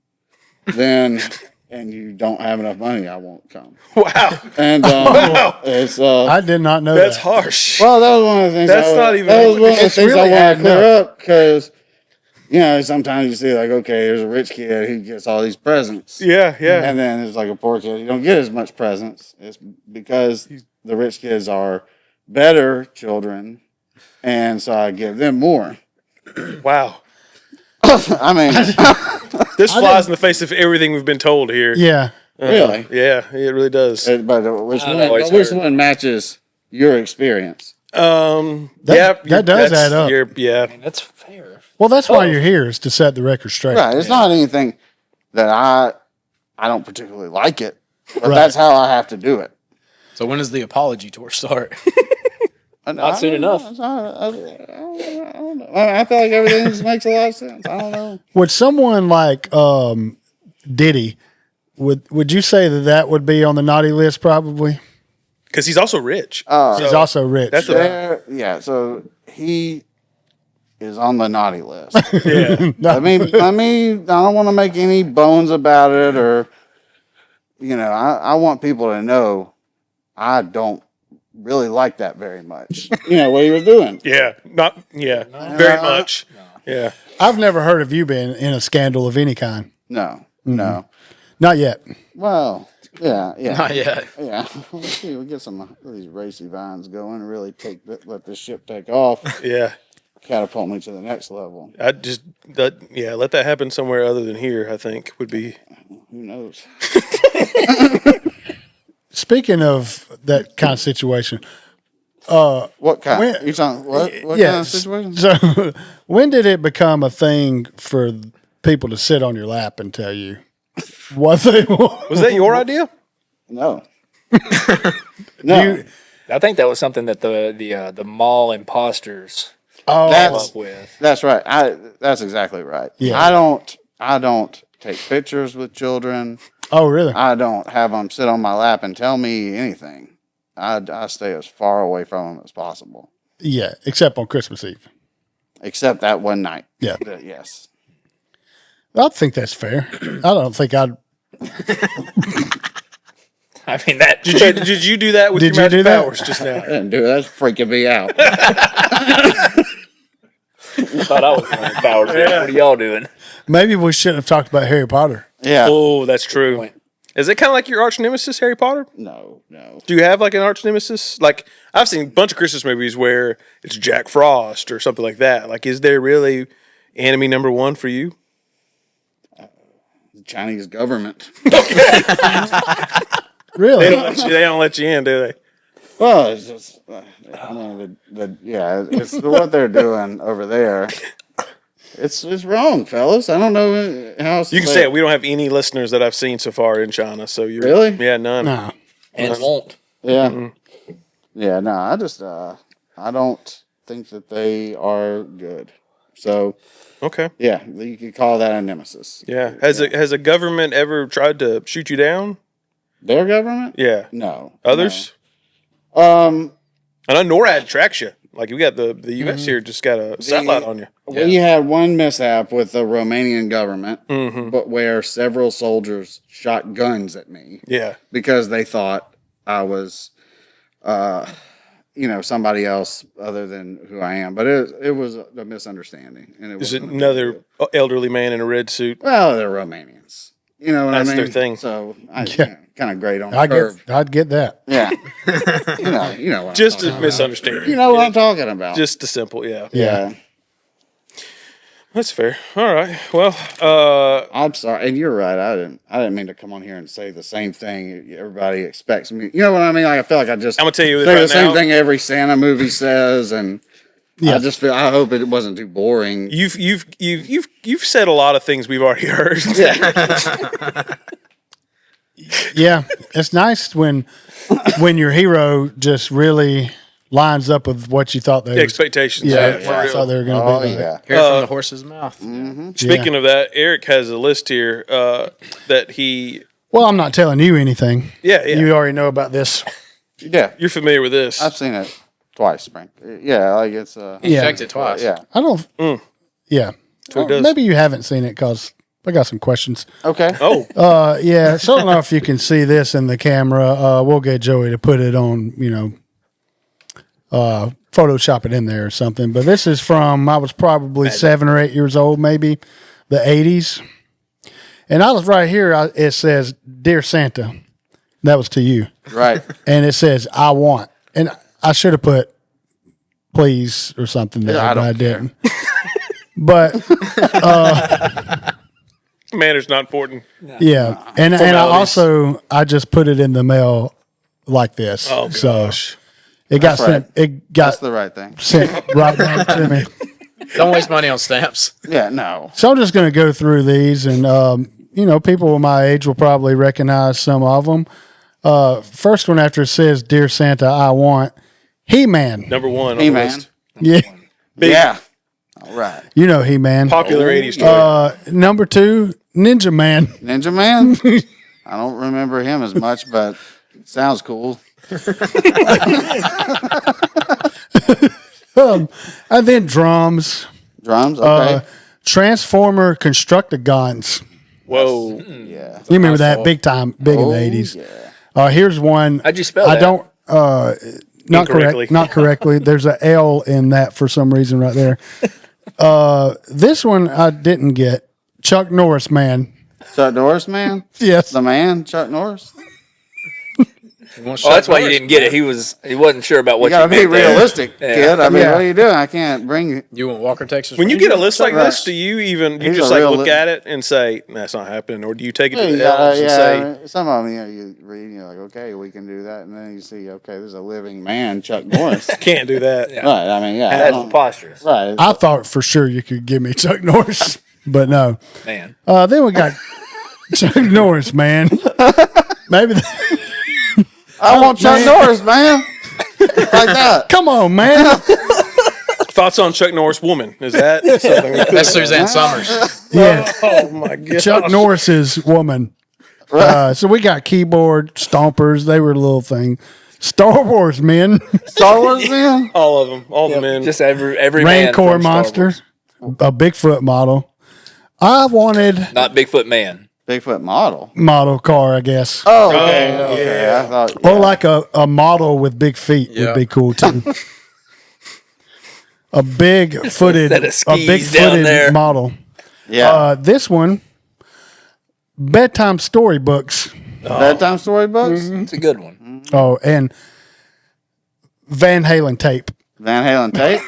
[SPEAKER 4] then and you don't have enough money, I won't come.
[SPEAKER 1] Wow,
[SPEAKER 4] And it's
[SPEAKER 3] I did not know
[SPEAKER 1] that's
[SPEAKER 3] that.
[SPEAKER 1] harsh.
[SPEAKER 4] well, that was one of the things.
[SPEAKER 1] That's not even-
[SPEAKER 4] That was one of the
[SPEAKER 3] It's
[SPEAKER 4] things
[SPEAKER 3] really
[SPEAKER 4] I want
[SPEAKER 3] adding
[SPEAKER 4] to clear up because sometimes you see like, okay, there's a rich kid who gets all these presents.
[SPEAKER 1] Yeah.
[SPEAKER 4] And then there's like a poor kid. You don't get as much presents. It's because the rich kids are better children, and so I give them more.
[SPEAKER 1] Wow.
[SPEAKER 4] I mean,
[SPEAKER 1] This flies in the face of everything we've been told here.
[SPEAKER 3] Yeah.
[SPEAKER 4] really.
[SPEAKER 1] Yeah, it really does.
[SPEAKER 4] But which
[SPEAKER 2] always
[SPEAKER 4] which
[SPEAKER 2] heard.
[SPEAKER 4] one matches your experience?
[SPEAKER 3] That does add up.
[SPEAKER 1] Yeah.
[SPEAKER 2] I mean, that's fair.
[SPEAKER 3] Well, that's why you're here, is to set the record straight.
[SPEAKER 4] Right. It's not anything that I don't particularly like it, but
[SPEAKER 3] Right.
[SPEAKER 4] that's how I have to do it.
[SPEAKER 5] So when does the apology tour start?
[SPEAKER 2] Not soon enough.
[SPEAKER 4] I don't know. I feel like everything just makes a lot of sense. I don't know.
[SPEAKER 3] Would someone like Diddy, would you say that would be on the naughty list? Probably.
[SPEAKER 1] Because he's also rich.
[SPEAKER 3] He's also rich.
[SPEAKER 1] That's
[SPEAKER 4] Yeah. So he is on the naughty list.
[SPEAKER 1] yeah.
[SPEAKER 4] I mean, I don't want to make any bones about it, or I want people to know I don't really like that very much. What he was doing.
[SPEAKER 1] Yeah. Very much. Yeah.
[SPEAKER 3] I've never heard of you being in a scandal of any kind.
[SPEAKER 4] No.
[SPEAKER 3] Not yet.
[SPEAKER 4] Well, yeah.
[SPEAKER 5] Not yet.
[SPEAKER 4] Yeah. Let's see, we get some of these racy vines going and really let this ship take off,
[SPEAKER 1] Yeah.
[SPEAKER 4] catapult me to the next level.
[SPEAKER 1] Let that happen somewhere other than here, I think would be.
[SPEAKER 4] Who knows?
[SPEAKER 3] Speaking of that kind of situation,
[SPEAKER 4] What kind?
[SPEAKER 3] When-
[SPEAKER 4] You talking what kind of
[SPEAKER 3] yes.
[SPEAKER 4] situation?
[SPEAKER 3] So, when did it become a thing for people to sit on your lap and tell you what they want?
[SPEAKER 1] Was that your idea?
[SPEAKER 4] No. No.
[SPEAKER 2] I think that was something that the mall imposters
[SPEAKER 3] Oh,
[SPEAKER 2] came
[SPEAKER 4] That's-
[SPEAKER 2] up with.
[SPEAKER 4] That's right. That's exactly right.
[SPEAKER 3] Yeah.
[SPEAKER 4] I don't take pictures with children.
[SPEAKER 3] oh, really?
[SPEAKER 4] I don't have them sit on my lap and tell me anything. I stay as far away from them as possible,
[SPEAKER 3] Yeah, except on Christmas Eve.
[SPEAKER 4] except that one night.
[SPEAKER 3] Yeah.
[SPEAKER 4] Yes.
[SPEAKER 3] I think that's fair. I don't think I'd.
[SPEAKER 2] I mean, that
[SPEAKER 1] Did you do that with
[SPEAKER 3] Did
[SPEAKER 1] your
[SPEAKER 3] you do
[SPEAKER 1] magic
[SPEAKER 3] that?
[SPEAKER 1] powers just
[SPEAKER 4] I
[SPEAKER 1] now?
[SPEAKER 4] didn't do it. That's freaking me out.
[SPEAKER 2] thought I was wearing powers.
[SPEAKER 1] Yeah.
[SPEAKER 2] What are y'all doing?
[SPEAKER 3] Maybe we shouldn't have talked about Harry Potter.
[SPEAKER 4] Yeah.
[SPEAKER 1] Oh, that's true. Is it kind of like your arch nemesis, Harry Potter?
[SPEAKER 4] No.
[SPEAKER 1] Do you have like an arch nemesis? Like I've seen a bunch of Christmas movies where it's Jack Frost or something like that. Like, is there really enemy number one for you?
[SPEAKER 4] The Chinese government.
[SPEAKER 3] Really?
[SPEAKER 1] They don't let you in, do they?
[SPEAKER 4] Well, it's just, I mean, it's what they're doing over there. It's wrong, fellas. I don't know how else to
[SPEAKER 1] You can say it. We don't have any listeners that I've seen so far in China. So you're
[SPEAKER 4] Really?
[SPEAKER 1] Yeah, none.
[SPEAKER 3] No.
[SPEAKER 2] And won't.
[SPEAKER 4] Yeah.
[SPEAKER 1] Mm-hmm.
[SPEAKER 4] Yeah, no, I don't think that they are good. So,
[SPEAKER 1] Okay.
[SPEAKER 4] yeah, you could call that a nemesis.
[SPEAKER 1] Yeah. Has a government ever tried to shoot you down?
[SPEAKER 4] Their government?
[SPEAKER 1] Yeah.
[SPEAKER 4] No.
[SPEAKER 1] Others?
[SPEAKER 4] No.
[SPEAKER 1] I know NORAD tracks you. Like we got the U.S. here just got a satellite on you.
[SPEAKER 4] We had one mishap with the Romanian government,
[SPEAKER 1] Mm-hmm.
[SPEAKER 4] but where several soldiers shot guns at me
[SPEAKER 1] Yeah.
[SPEAKER 4] because they thought I was, somebody else other than who I am. But it was a misunderstanding, and it
[SPEAKER 1] Is
[SPEAKER 4] was
[SPEAKER 1] it another elderly man in a red suit?
[SPEAKER 4] Well, they're Romanians. You know what
[SPEAKER 1] That's
[SPEAKER 4] I mean?
[SPEAKER 1] their thing.
[SPEAKER 4] So
[SPEAKER 3] Yeah.
[SPEAKER 4] kind of great on the
[SPEAKER 3] I'd
[SPEAKER 4] curve.
[SPEAKER 3] get that.
[SPEAKER 4] Yeah. you know what
[SPEAKER 1] Just
[SPEAKER 4] I'm
[SPEAKER 1] a
[SPEAKER 4] talking
[SPEAKER 1] misunderstanding.
[SPEAKER 4] about. You know what I'm talking about.
[SPEAKER 1] Just the simple, yeah.
[SPEAKER 4] yeah.
[SPEAKER 1] That's fair. All right. Well,
[SPEAKER 4] I'm sorry, and you're right. I didn't mean to come on here and say the same thing. Everybody expects me. You know what I mean? Like I feel like I just
[SPEAKER 1] I'm gonna tell you this
[SPEAKER 4] say
[SPEAKER 1] right
[SPEAKER 4] the same
[SPEAKER 1] now.
[SPEAKER 4] thing every Santa movie says, and
[SPEAKER 3] Yeah.
[SPEAKER 4] I hope it wasn't too boring.
[SPEAKER 1] You've said a lot of things we've already heard.
[SPEAKER 3] Yeah, it's nice when your hero just really lines up with what you thought they
[SPEAKER 1] Expectations.
[SPEAKER 3] Yeah,
[SPEAKER 1] for
[SPEAKER 3] I
[SPEAKER 1] real.
[SPEAKER 3] thought they were going to
[SPEAKER 4] Oh
[SPEAKER 3] be. Like.
[SPEAKER 4] yeah.
[SPEAKER 5] Hear it from the horse's mouth.
[SPEAKER 1] Speaking of that, Eric has a list here that he.
[SPEAKER 3] Well, I'm not telling you anything.
[SPEAKER 1] Yeah.
[SPEAKER 3] You already know about this.
[SPEAKER 4] Yeah.
[SPEAKER 1] You're familiar with this.
[SPEAKER 4] I've seen it twice, Frank. Yeah, like it's
[SPEAKER 3] Yeah,
[SPEAKER 5] Checked it twice.
[SPEAKER 4] yeah.
[SPEAKER 3] I don't. Yeah,
[SPEAKER 1] what it does.
[SPEAKER 3] maybe you haven't seen it because I got some questions.
[SPEAKER 4] Okay.
[SPEAKER 1] Oh,
[SPEAKER 3] Yeah, so I don't know if you can see this in the camera. We'll get Joey to put it on. Photoshop it in there or something. But this is from I was probably 7 or 8 years old, maybe the 80s. And I was right here. It says, "Dear Santa." That was to you.
[SPEAKER 4] Right.
[SPEAKER 3] And it says, "I want." And I should have put "please" or something there,
[SPEAKER 4] I
[SPEAKER 3] but I
[SPEAKER 4] don't care.
[SPEAKER 3] didn't. But
[SPEAKER 1] manners not important.
[SPEAKER 3] yeah, and I
[SPEAKER 1] Formalities.
[SPEAKER 3] I just put it in the mail like this.
[SPEAKER 1] Oh gosh.
[SPEAKER 3] So it got
[SPEAKER 4] That's right.
[SPEAKER 3] sent. It got
[SPEAKER 4] That's the right thing.
[SPEAKER 3] sent right back to me.
[SPEAKER 5] Don't waste money on stamps.
[SPEAKER 4] Yeah, no.
[SPEAKER 3] So I'm just going to go through these, and people my age will probably recognize some of them. First one after it says "Dear Santa, I want," He-Man.
[SPEAKER 1] Number one on the
[SPEAKER 4] He-Man.
[SPEAKER 1] list.
[SPEAKER 3] Yeah,
[SPEAKER 1] Big,
[SPEAKER 4] Yeah. All right.
[SPEAKER 3] you know He-Man.
[SPEAKER 1] popular 80s toy.
[SPEAKER 3] Number 2, Ninja Man.
[SPEAKER 4] Ninja Man? I don't remember him as much, but it sounds cool.
[SPEAKER 3] And then drums.
[SPEAKER 4] Drums? Okay.
[SPEAKER 3] Transformer Constructicons.
[SPEAKER 1] Whoa.
[SPEAKER 4] yeah.
[SPEAKER 3] You remember that big time, big in the 80s.
[SPEAKER 4] Yeah.
[SPEAKER 3] Here's one.
[SPEAKER 2] How'd you spell
[SPEAKER 3] I
[SPEAKER 2] that?
[SPEAKER 3] don't. Not
[SPEAKER 1] Incorrectly.
[SPEAKER 3] correct. Not correctly. There's a L in that for some reason right there. This one I didn't get. Chuck Norris Man.
[SPEAKER 4] Chuck Norris, man?
[SPEAKER 3] Yes.
[SPEAKER 4] The man, Chuck Norris?
[SPEAKER 2] Oh, that's why you didn't get it. He wasn't sure about what
[SPEAKER 4] You gotta be
[SPEAKER 2] meant there.
[SPEAKER 4] realistic,
[SPEAKER 2] Yeah.
[SPEAKER 4] kid. I mean,
[SPEAKER 3] Yeah.
[SPEAKER 4] what are you doing? I can't bring.
[SPEAKER 5] You want Walker, Texas?
[SPEAKER 1] When you get a list like
[SPEAKER 4] Right.
[SPEAKER 1] this, do you
[SPEAKER 4] He's
[SPEAKER 1] just
[SPEAKER 4] a
[SPEAKER 1] like
[SPEAKER 4] real
[SPEAKER 1] look
[SPEAKER 4] li-
[SPEAKER 1] at it and say that's not happening, or do you take it
[SPEAKER 4] Yeah,
[SPEAKER 1] to
[SPEAKER 4] you
[SPEAKER 1] the
[SPEAKER 4] gotta,
[SPEAKER 1] elves and say
[SPEAKER 4] yeah. Some of them, you read, and you're like, okay, we can do that, and then you see, okay, there's a living man, Chuck Norris.
[SPEAKER 1] can't do that?
[SPEAKER 2] Yeah.
[SPEAKER 4] Right. I mean, yeah. I
[SPEAKER 2] That's
[SPEAKER 4] don't-
[SPEAKER 2] preposterous.
[SPEAKER 4] Right.
[SPEAKER 3] I thought for sure you could give me Chuck Norris, but no.
[SPEAKER 2] Man.
[SPEAKER 3] Then we got Chuck Norris, man. Maybe.
[SPEAKER 4] I want Chuck Norris, man. Like that.
[SPEAKER 3] Come on, man.
[SPEAKER 1] Thoughts on Chuck Norris woman? Is that something?
[SPEAKER 5] That's Suzanne Summers.
[SPEAKER 3] Yeah.
[SPEAKER 1] Oh my god.
[SPEAKER 3] Chuck Norris's woman. So we got keyboard stompers. They were a little thing. Star Wars men.
[SPEAKER 4] Star Wars, man.
[SPEAKER 1] All of them. All the men.
[SPEAKER 2] Just every man.
[SPEAKER 3] Rancor
[SPEAKER 2] from Star
[SPEAKER 3] monster.
[SPEAKER 2] Wars.
[SPEAKER 3] A Bigfoot model. I wanted.
[SPEAKER 2] Not Bigfoot Man.
[SPEAKER 4] Bigfoot model.
[SPEAKER 3] model car, I guess.
[SPEAKER 4] Oh, okay. I thought,
[SPEAKER 3] Or like a model with big feet would be cool too. A big-footed,
[SPEAKER 2] Set of skis down there.
[SPEAKER 3] model.
[SPEAKER 4] yeah.
[SPEAKER 3] This one, bedtime storybooks.
[SPEAKER 4] Bedtime storybooks.
[SPEAKER 2] It's a good one.
[SPEAKER 3] Oh, and Van Halen tape.
[SPEAKER 4] Van Halen tape.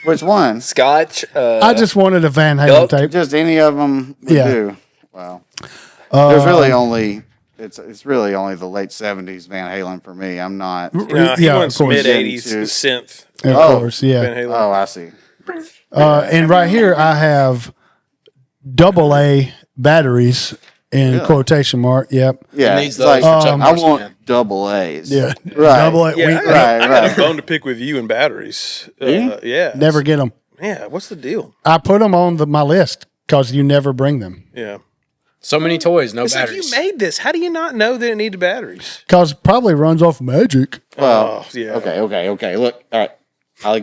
[SPEAKER 4] Which one?
[SPEAKER 2] Scotch.
[SPEAKER 3] I just wanted a Van Halen
[SPEAKER 2] Duck.
[SPEAKER 3] tape.
[SPEAKER 4] Just any of them would
[SPEAKER 3] Yeah.
[SPEAKER 4] do. Wow. There's really only it's really only the late '70s Van Halen for me. I'm not.
[SPEAKER 1] No, he
[SPEAKER 3] Yeah,
[SPEAKER 1] wants
[SPEAKER 3] of course.
[SPEAKER 1] mid '80s
[SPEAKER 4] Into-
[SPEAKER 1] synth.
[SPEAKER 3] Of
[SPEAKER 4] Oh,
[SPEAKER 3] course,
[SPEAKER 1] Van
[SPEAKER 3] yeah.
[SPEAKER 1] Halen.
[SPEAKER 4] Oh, I see.
[SPEAKER 3] And right here, I have AA batteries in
[SPEAKER 4] Really?
[SPEAKER 3] quotation mark. Yep.
[SPEAKER 4] Yeah,
[SPEAKER 5] needs
[SPEAKER 4] it's
[SPEAKER 5] those
[SPEAKER 4] like
[SPEAKER 5] for Chuck
[SPEAKER 4] I
[SPEAKER 5] Norris,
[SPEAKER 4] want
[SPEAKER 5] man.
[SPEAKER 4] double A's.
[SPEAKER 3] Yeah.
[SPEAKER 4] right.
[SPEAKER 3] Double A.
[SPEAKER 1] Yeah,
[SPEAKER 3] we
[SPEAKER 1] I got
[SPEAKER 4] right.
[SPEAKER 1] a bone to pick with you and batteries.
[SPEAKER 4] you?
[SPEAKER 1] Yeah.
[SPEAKER 3] never get them.
[SPEAKER 1] Yeah, what's the deal?
[SPEAKER 3] I put them on my list because you never bring them.
[SPEAKER 1] Yeah.
[SPEAKER 5] So many toys, no
[SPEAKER 1] It's like
[SPEAKER 5] batteries.
[SPEAKER 1] you made this. How do you not know that it needed batteries?
[SPEAKER 3] Because it probably runs off magic.
[SPEAKER 4] Well,
[SPEAKER 1] Oh, yeah.
[SPEAKER 4] okay. Look, all right.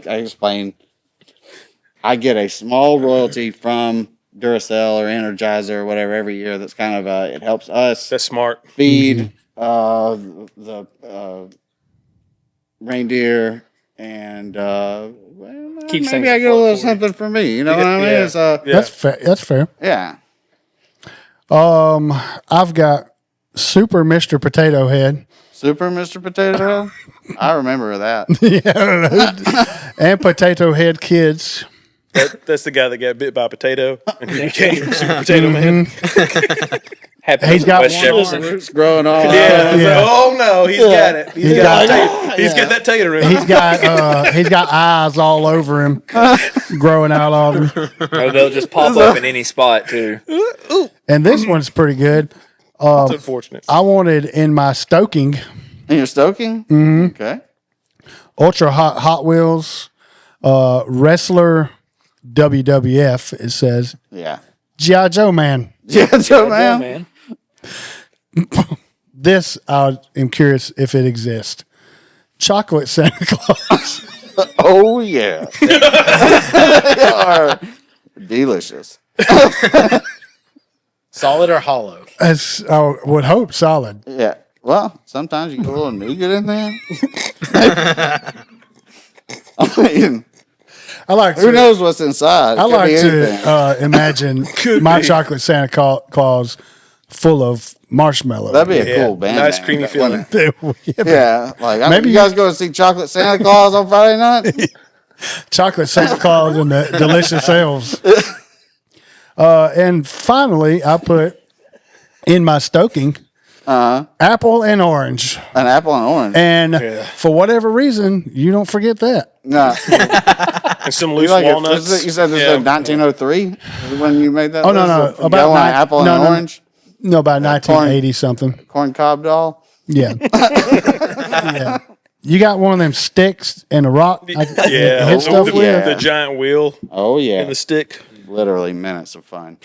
[SPEAKER 4] I explain. I get a small royalty from Duracell or Energizer or whatever every year. That's kind of it helps us
[SPEAKER 1] That's smart.
[SPEAKER 4] feed the Reindeer and
[SPEAKER 2] Keeps
[SPEAKER 4] maybe
[SPEAKER 2] things
[SPEAKER 4] I get a
[SPEAKER 2] afloat
[SPEAKER 4] little
[SPEAKER 2] for you.
[SPEAKER 4] something for me. You know what I mean?
[SPEAKER 1] Yeah.
[SPEAKER 4] It's
[SPEAKER 1] Yeah.
[SPEAKER 3] That's fair. That's fair.
[SPEAKER 4] yeah.
[SPEAKER 3] I've got Super Mr. Potato Head.
[SPEAKER 4] Super Mr. Potato Head. I remember that.
[SPEAKER 3] And Potato Head Kids.
[SPEAKER 1] That's the guy that got bit by a potato and he became Super Potato Man.
[SPEAKER 2] Happy
[SPEAKER 3] He's got
[SPEAKER 2] West
[SPEAKER 3] one
[SPEAKER 2] Jefferson.
[SPEAKER 4] Roots growing on.
[SPEAKER 1] Yeah. It's
[SPEAKER 3] Yeah.
[SPEAKER 1] like, oh no, he's got it. He's got that tater in.
[SPEAKER 3] He's got eyes all over him, growing out on him.
[SPEAKER 2] Or they'll just pop up in any spot too.
[SPEAKER 3] And this one's pretty good.
[SPEAKER 1] It's unfortunate.
[SPEAKER 3] I wanted in my stoking
[SPEAKER 4] And you're stoking? Mm-hmm. Okay.
[SPEAKER 3] Ultra Hot Wheels wrestler WWF. It says
[SPEAKER 4] Yeah.
[SPEAKER 3] G.I. Joe man.
[SPEAKER 4] Yeah, Joe,
[SPEAKER 2] Yeah,
[SPEAKER 4] man.
[SPEAKER 2] man.
[SPEAKER 3] This I am curious if it exists. Chocolate Santa Claus.
[SPEAKER 4] Oh, yeah. They are delicious.
[SPEAKER 5] Solid or hollow?
[SPEAKER 3] As I would hope solid.
[SPEAKER 4] Yeah. Well, sometimes you get a little nougat in there. I mean,
[SPEAKER 3] I like
[SPEAKER 4] who
[SPEAKER 3] to,
[SPEAKER 4] knows what's inside? It
[SPEAKER 3] I
[SPEAKER 4] could
[SPEAKER 3] like
[SPEAKER 4] be anything.
[SPEAKER 3] to imagine my chocolate Santa Claus full of marshmallow.
[SPEAKER 4] That'd be a
[SPEAKER 1] Yeah.
[SPEAKER 4] cool band.
[SPEAKER 1] Nice
[SPEAKER 4] name,
[SPEAKER 1] creamy
[SPEAKER 4] wouldn't
[SPEAKER 1] feeling.
[SPEAKER 4] it? Yeah, like
[SPEAKER 3] Maybe
[SPEAKER 4] maybe you guys go and see Chocolate Santa Claus on Friday night.
[SPEAKER 3] Chocolate Santa Claus and the delicious elves. And finally, I put in my stoking apple and orange.
[SPEAKER 4] An apple and orange.
[SPEAKER 3] And for whatever reason, you don't forget that.
[SPEAKER 4] No,
[SPEAKER 1] And some
[SPEAKER 4] you
[SPEAKER 1] loose
[SPEAKER 4] like
[SPEAKER 1] walnuts.
[SPEAKER 4] you said this
[SPEAKER 1] Yeah.
[SPEAKER 4] was 1903 when you made that.
[SPEAKER 3] Oh, no,
[SPEAKER 4] list?
[SPEAKER 3] no,
[SPEAKER 4] From
[SPEAKER 3] about
[SPEAKER 4] yellow and
[SPEAKER 3] nine-
[SPEAKER 4] apple
[SPEAKER 3] no,
[SPEAKER 4] and
[SPEAKER 3] no,
[SPEAKER 4] orange.
[SPEAKER 3] No, about 1980 something.
[SPEAKER 4] Corn cob doll.
[SPEAKER 3] Yeah. Yeah. You got one of them sticks and a rock.
[SPEAKER 1] Yeah,
[SPEAKER 3] Hit stuff
[SPEAKER 1] the,
[SPEAKER 3] with.
[SPEAKER 1] the giant wheel
[SPEAKER 4] Oh yeah,
[SPEAKER 1] and the stick.
[SPEAKER 4] literally minutes of fun.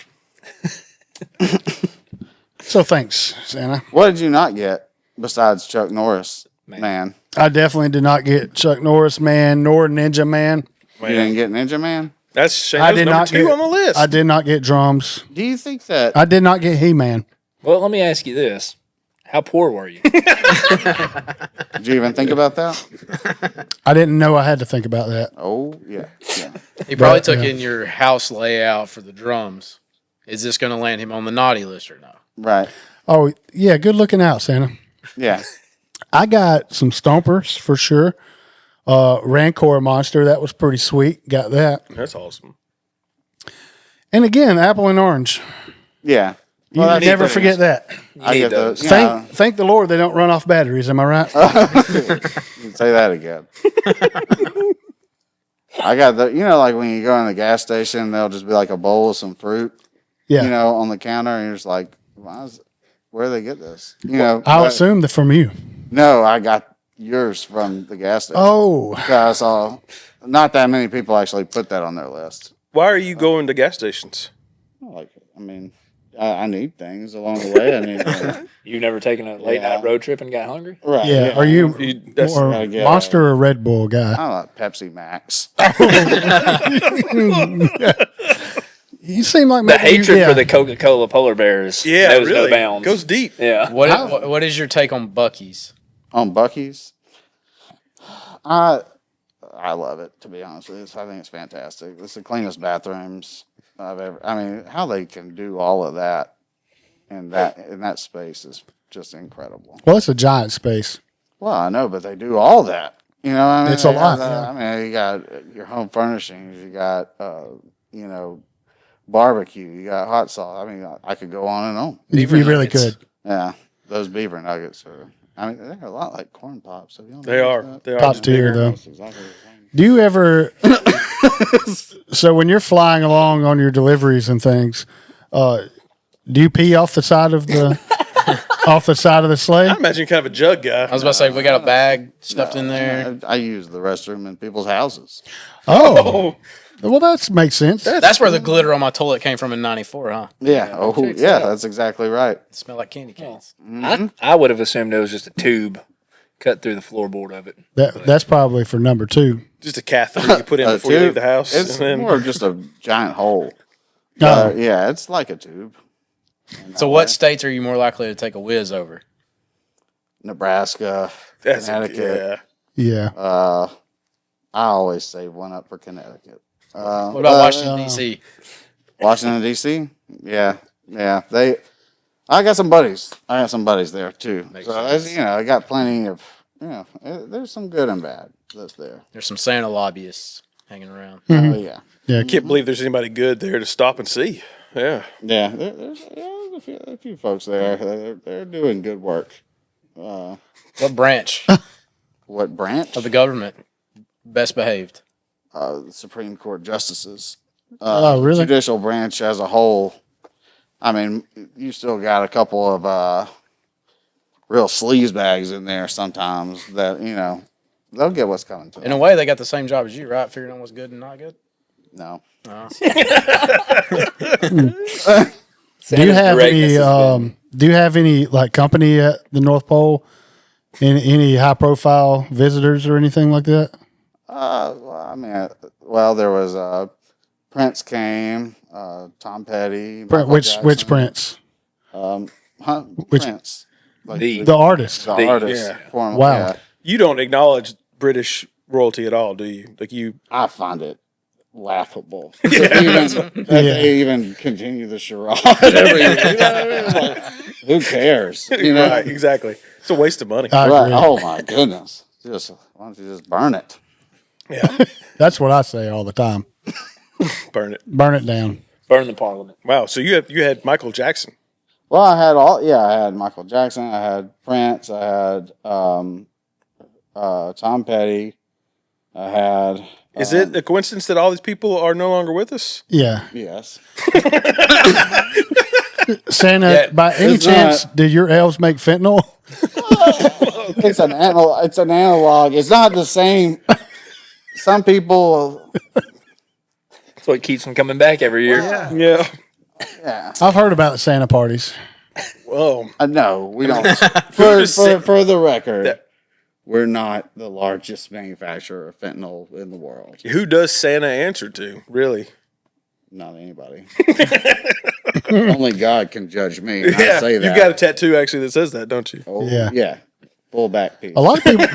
[SPEAKER 3] So thanks, Santa.
[SPEAKER 4] What did you not get besides Chuck Norris? Man,
[SPEAKER 3] I definitely did not get Chuck Norris Man nor Ninja Man.
[SPEAKER 4] you didn't get Ninja Man.
[SPEAKER 1] That's shame.
[SPEAKER 3] I
[SPEAKER 1] That was
[SPEAKER 3] did
[SPEAKER 1] number
[SPEAKER 3] not
[SPEAKER 1] two
[SPEAKER 3] get
[SPEAKER 1] on the list.
[SPEAKER 3] I did not get drums.
[SPEAKER 4] Do you think that?
[SPEAKER 3] I did not get He Man.
[SPEAKER 2] Well, let me ask you this: how poor were you?
[SPEAKER 4] Did you even think about that?
[SPEAKER 3] I didn't know I had to think about that.
[SPEAKER 4] Oh yeah, yeah.
[SPEAKER 5] He probably took
[SPEAKER 3] yeah.
[SPEAKER 5] in your house layout for the drums. Is this going to land him on the naughty list or no?
[SPEAKER 4] Right.
[SPEAKER 3] Oh yeah, good looking out, Santa.
[SPEAKER 4] Yeah.
[SPEAKER 3] I got some stompers for sure. Rancor monster, that was pretty sweet. Got that.
[SPEAKER 1] That's awesome.
[SPEAKER 3] And again, apple and orange.
[SPEAKER 4] Yeah.
[SPEAKER 3] You
[SPEAKER 4] Well, that's
[SPEAKER 3] never
[SPEAKER 4] the thing.
[SPEAKER 3] forget that.
[SPEAKER 4] I
[SPEAKER 2] need
[SPEAKER 4] get
[SPEAKER 2] those.
[SPEAKER 4] those.
[SPEAKER 3] Thank the Lord they don't run off batteries. Am I right?
[SPEAKER 4] Say that again. I got the, like when you go in the gas station, there'll just be like a bowl of some fruit,
[SPEAKER 3] Yeah.
[SPEAKER 4] on the counter, and you're just like, where do they get this?
[SPEAKER 3] I'll
[SPEAKER 4] but-
[SPEAKER 3] assume that from you.
[SPEAKER 4] No, I got yours from the gas station.
[SPEAKER 3] Oh,
[SPEAKER 4] 'Cause I saw not that many people actually put that on their list.
[SPEAKER 1] Why are you going to gas stations?
[SPEAKER 4] I need things along the way. I need,
[SPEAKER 2] You've never taken a late night road trip and got hungry?
[SPEAKER 4] right?
[SPEAKER 3] yeah. Are you
[SPEAKER 1] That's
[SPEAKER 3] more
[SPEAKER 4] gotta get,
[SPEAKER 3] Monster or Red Bull guy?
[SPEAKER 4] I like Pepsi Max.
[SPEAKER 3] You seem like
[SPEAKER 2] The
[SPEAKER 3] maybe
[SPEAKER 2] hatred
[SPEAKER 3] yeah.
[SPEAKER 2] for the Coca-Cola polar bears knows no bounds.
[SPEAKER 1] Goes deep.
[SPEAKER 2] Yeah.
[SPEAKER 5] What is your take on Bucky's?
[SPEAKER 4] On Bucky's, I love it, to be honest with you. I think it's fantastic. It's the cleanest bathrooms I've ever. I mean, how they can do all of that in that space is just incredible.
[SPEAKER 3] Well, it's a giant space.
[SPEAKER 4] Well, I know, but they do all that. You know, I mean,
[SPEAKER 3] It's a
[SPEAKER 4] they have
[SPEAKER 3] lot, yeah.
[SPEAKER 4] I mean, you got your home furnishings, you got barbecue, you got hot sauce. I mean, I could go on and on.
[SPEAKER 3] You really could.
[SPEAKER 4] Yeah, those beaver nuggets are. I mean, they're a lot like corn pops. Have you
[SPEAKER 1] They are.
[SPEAKER 4] noticed that?
[SPEAKER 1] They are.
[SPEAKER 3] Top
[SPEAKER 1] just
[SPEAKER 3] tier,
[SPEAKER 1] bigger.
[SPEAKER 3] though.
[SPEAKER 4] That's exactly the same.
[SPEAKER 3] Do you ever? So when you're flying along on your deliveries and things, do you pee off the side of the sleigh?
[SPEAKER 1] I imagine you're kind of a jug guy.
[SPEAKER 5] I was about to say we got a bag stuffed in there.
[SPEAKER 4] I use the restroom in people's houses.
[SPEAKER 3] Oh, well, that makes sense.
[SPEAKER 5] That's where the glitter on my toilet came from in '94, huh?
[SPEAKER 4] Yeah. Oh, yeah. That's exactly right.
[SPEAKER 5] It smelled like candy canes.
[SPEAKER 2] I would have assumed it was just a tube cut through the floorboard of it.
[SPEAKER 3] That's probably for number 2.
[SPEAKER 1] Just a catheter you put in before you leave the house.
[SPEAKER 4] It's
[SPEAKER 1] and then-
[SPEAKER 4] more of just a giant hole.
[SPEAKER 3] Oh.
[SPEAKER 4] Yeah, it's like a tube.
[SPEAKER 5] So, what states are you more likely to take a whiz over?
[SPEAKER 4] Nebraska,
[SPEAKER 1] That's
[SPEAKER 4] Connecticut.
[SPEAKER 3] Yeah.
[SPEAKER 4] I always save one up for Connecticut.
[SPEAKER 5] What about Washington D.C.?
[SPEAKER 4] Washington D.C. Yeah. I got some buddies. There too. I got plenty of. There's some good and bad that's there.
[SPEAKER 5] There's some Santa lobbyists hanging around.
[SPEAKER 4] Oh yeah.
[SPEAKER 3] Yeah.
[SPEAKER 1] I can't believe there's anybody good there to stop and see. Yeah.
[SPEAKER 4] Yeah. There's a few folks there. They're doing good work.
[SPEAKER 5] What branch
[SPEAKER 4] What branch?
[SPEAKER 5] of the government best behaved?
[SPEAKER 4] The Supreme Court justices.
[SPEAKER 3] Oh, really?
[SPEAKER 4] Judicial branch as a whole. I mean, you still got a couple of real sleazebags in there sometimes that they'll get what's coming to
[SPEAKER 5] In a
[SPEAKER 4] them.
[SPEAKER 5] way, they got the same job as you, right? Figuring out what's good and not good.
[SPEAKER 4] No.
[SPEAKER 5] No.
[SPEAKER 3] Do you have any like company at the North Pole? Any high profile visitors or anything like that?
[SPEAKER 4] There was Prince came, Tom Petty.
[SPEAKER 3] Which Prince?
[SPEAKER 4] Prince? Like
[SPEAKER 3] The artist.
[SPEAKER 4] the artist.
[SPEAKER 1] yeah.
[SPEAKER 4] Form,
[SPEAKER 3] Wow.
[SPEAKER 4] yeah.
[SPEAKER 1] You don't acknowledge British royalty at all, do you? Like you.
[SPEAKER 4] I find it laughable. That they even continue the charade every year. You know what I mean? Like, who cares?
[SPEAKER 1] Right, exactly. It's a waste of money.
[SPEAKER 3] I
[SPEAKER 4] Right.
[SPEAKER 3] agree.
[SPEAKER 4] Oh my goodness! Why don't you just burn it?
[SPEAKER 1] Yeah.
[SPEAKER 3] That's what I say all the time.
[SPEAKER 1] Burn it.
[SPEAKER 3] Burn it down.
[SPEAKER 2] Burn the parliament.
[SPEAKER 1] Wow. So you had Michael Jackson.
[SPEAKER 4] Well, I had Michael Jackson, I had Prince, I had Tom Petty, I had.
[SPEAKER 1] Is it a coincidence that all these people are no longer with us?
[SPEAKER 3] Yeah.
[SPEAKER 4] Yes.
[SPEAKER 3] Santa,
[SPEAKER 5] Yeah,
[SPEAKER 3] by any
[SPEAKER 4] it's
[SPEAKER 3] chance, did your elves make fentanyl?
[SPEAKER 4] It's an analog. It's not the same. Some people.
[SPEAKER 2] That's what keeps them coming back every year.
[SPEAKER 1] Yeah.
[SPEAKER 4] Yeah.
[SPEAKER 3] I've heard about Santa parties.
[SPEAKER 1] Well,
[SPEAKER 4] No, we don't.
[SPEAKER 1] just say-
[SPEAKER 4] For the record,
[SPEAKER 1] That-
[SPEAKER 4] we're not the largest manufacturer of fentanyl in the world.
[SPEAKER 1] who does Santa answer to? Really?
[SPEAKER 4] Not anybody. Only God can judge me. And I say that.
[SPEAKER 1] You've got a tattoo actually that says that, don't you?
[SPEAKER 4] Oh,
[SPEAKER 3] Yeah.
[SPEAKER 4] yeah. Full back piece.
[SPEAKER 3] A lot of people,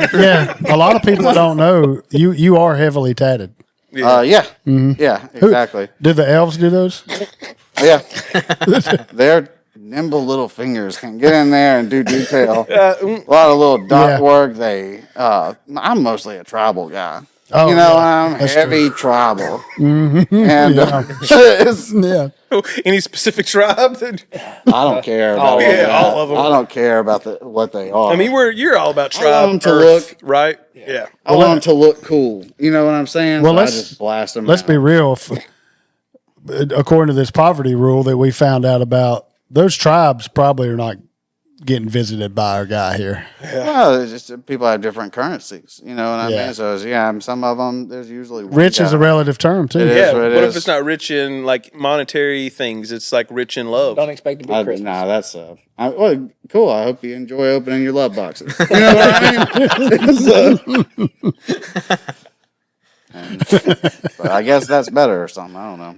[SPEAKER 3] a lot of people don't know you are heavily tatted.
[SPEAKER 4] Yeah. Yeah, exactly.
[SPEAKER 3] Do the elves do those?
[SPEAKER 4] Yeah. Their nimble little fingers can get in there and do detail. A lot of little dot
[SPEAKER 3] Yeah.
[SPEAKER 4] work. I'm mostly a tribal guy.
[SPEAKER 3] Oh,
[SPEAKER 4] I'm
[SPEAKER 3] that's
[SPEAKER 4] heavy tribal. And it's-
[SPEAKER 3] Yeah.
[SPEAKER 1] Any specific tribe?
[SPEAKER 4] I don't care about all
[SPEAKER 1] yeah,
[SPEAKER 4] that.
[SPEAKER 1] all of them.
[SPEAKER 4] I don't care about what they are.
[SPEAKER 1] I mean, you're all about
[SPEAKER 4] I want 'em
[SPEAKER 1] tribe
[SPEAKER 4] to
[SPEAKER 1] earth,
[SPEAKER 4] look-
[SPEAKER 1] right? Yeah.
[SPEAKER 4] I want them to look cool. You know what I'm saying?
[SPEAKER 3] Well,
[SPEAKER 4] So I
[SPEAKER 3] let's-
[SPEAKER 4] just blast them.
[SPEAKER 3] Let's be real. According to this poverty rule that we found out about, those tribes probably are not getting visited by our guy here.
[SPEAKER 4] Well, it's just people have different currencies. You know what I
[SPEAKER 3] Yeah.
[SPEAKER 4] mean? So some of them. There's usually one
[SPEAKER 3] Rich is
[SPEAKER 4] guy.
[SPEAKER 3] a relative term too.
[SPEAKER 4] It is.
[SPEAKER 1] Yeah.
[SPEAKER 4] what it
[SPEAKER 1] What if
[SPEAKER 4] is.
[SPEAKER 1] it's not rich in like monetary things? It's like rich in love.
[SPEAKER 2] Don't expect to be Christmas.
[SPEAKER 4] Nah, that's cool. I hope you enjoy opening your love boxes. You know what I mean? But I guess that's better or something. I don't know.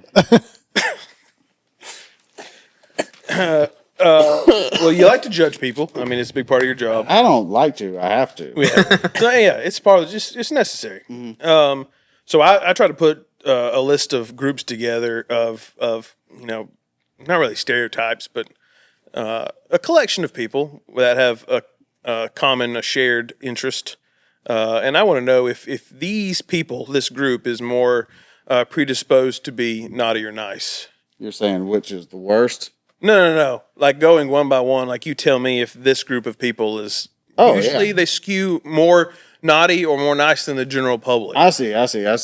[SPEAKER 1] Well, you like to judge people. I mean, it's a big part of your job.
[SPEAKER 4] I don't like to. I have to.
[SPEAKER 1] Yeah, so, yeah, it's part of just it's necessary. So I try to put a list of groups together of not really stereotypes, but a collection of people that have a common, a shared interest. And I want to know if these people, this group, is more predisposed to be naughty or nice.
[SPEAKER 4] You're saying which is the worst?
[SPEAKER 1] No. Like going one by one, like you tell me if this group of people is usually they skew more naughty or more nice than the general public.
[SPEAKER 4] I see what you're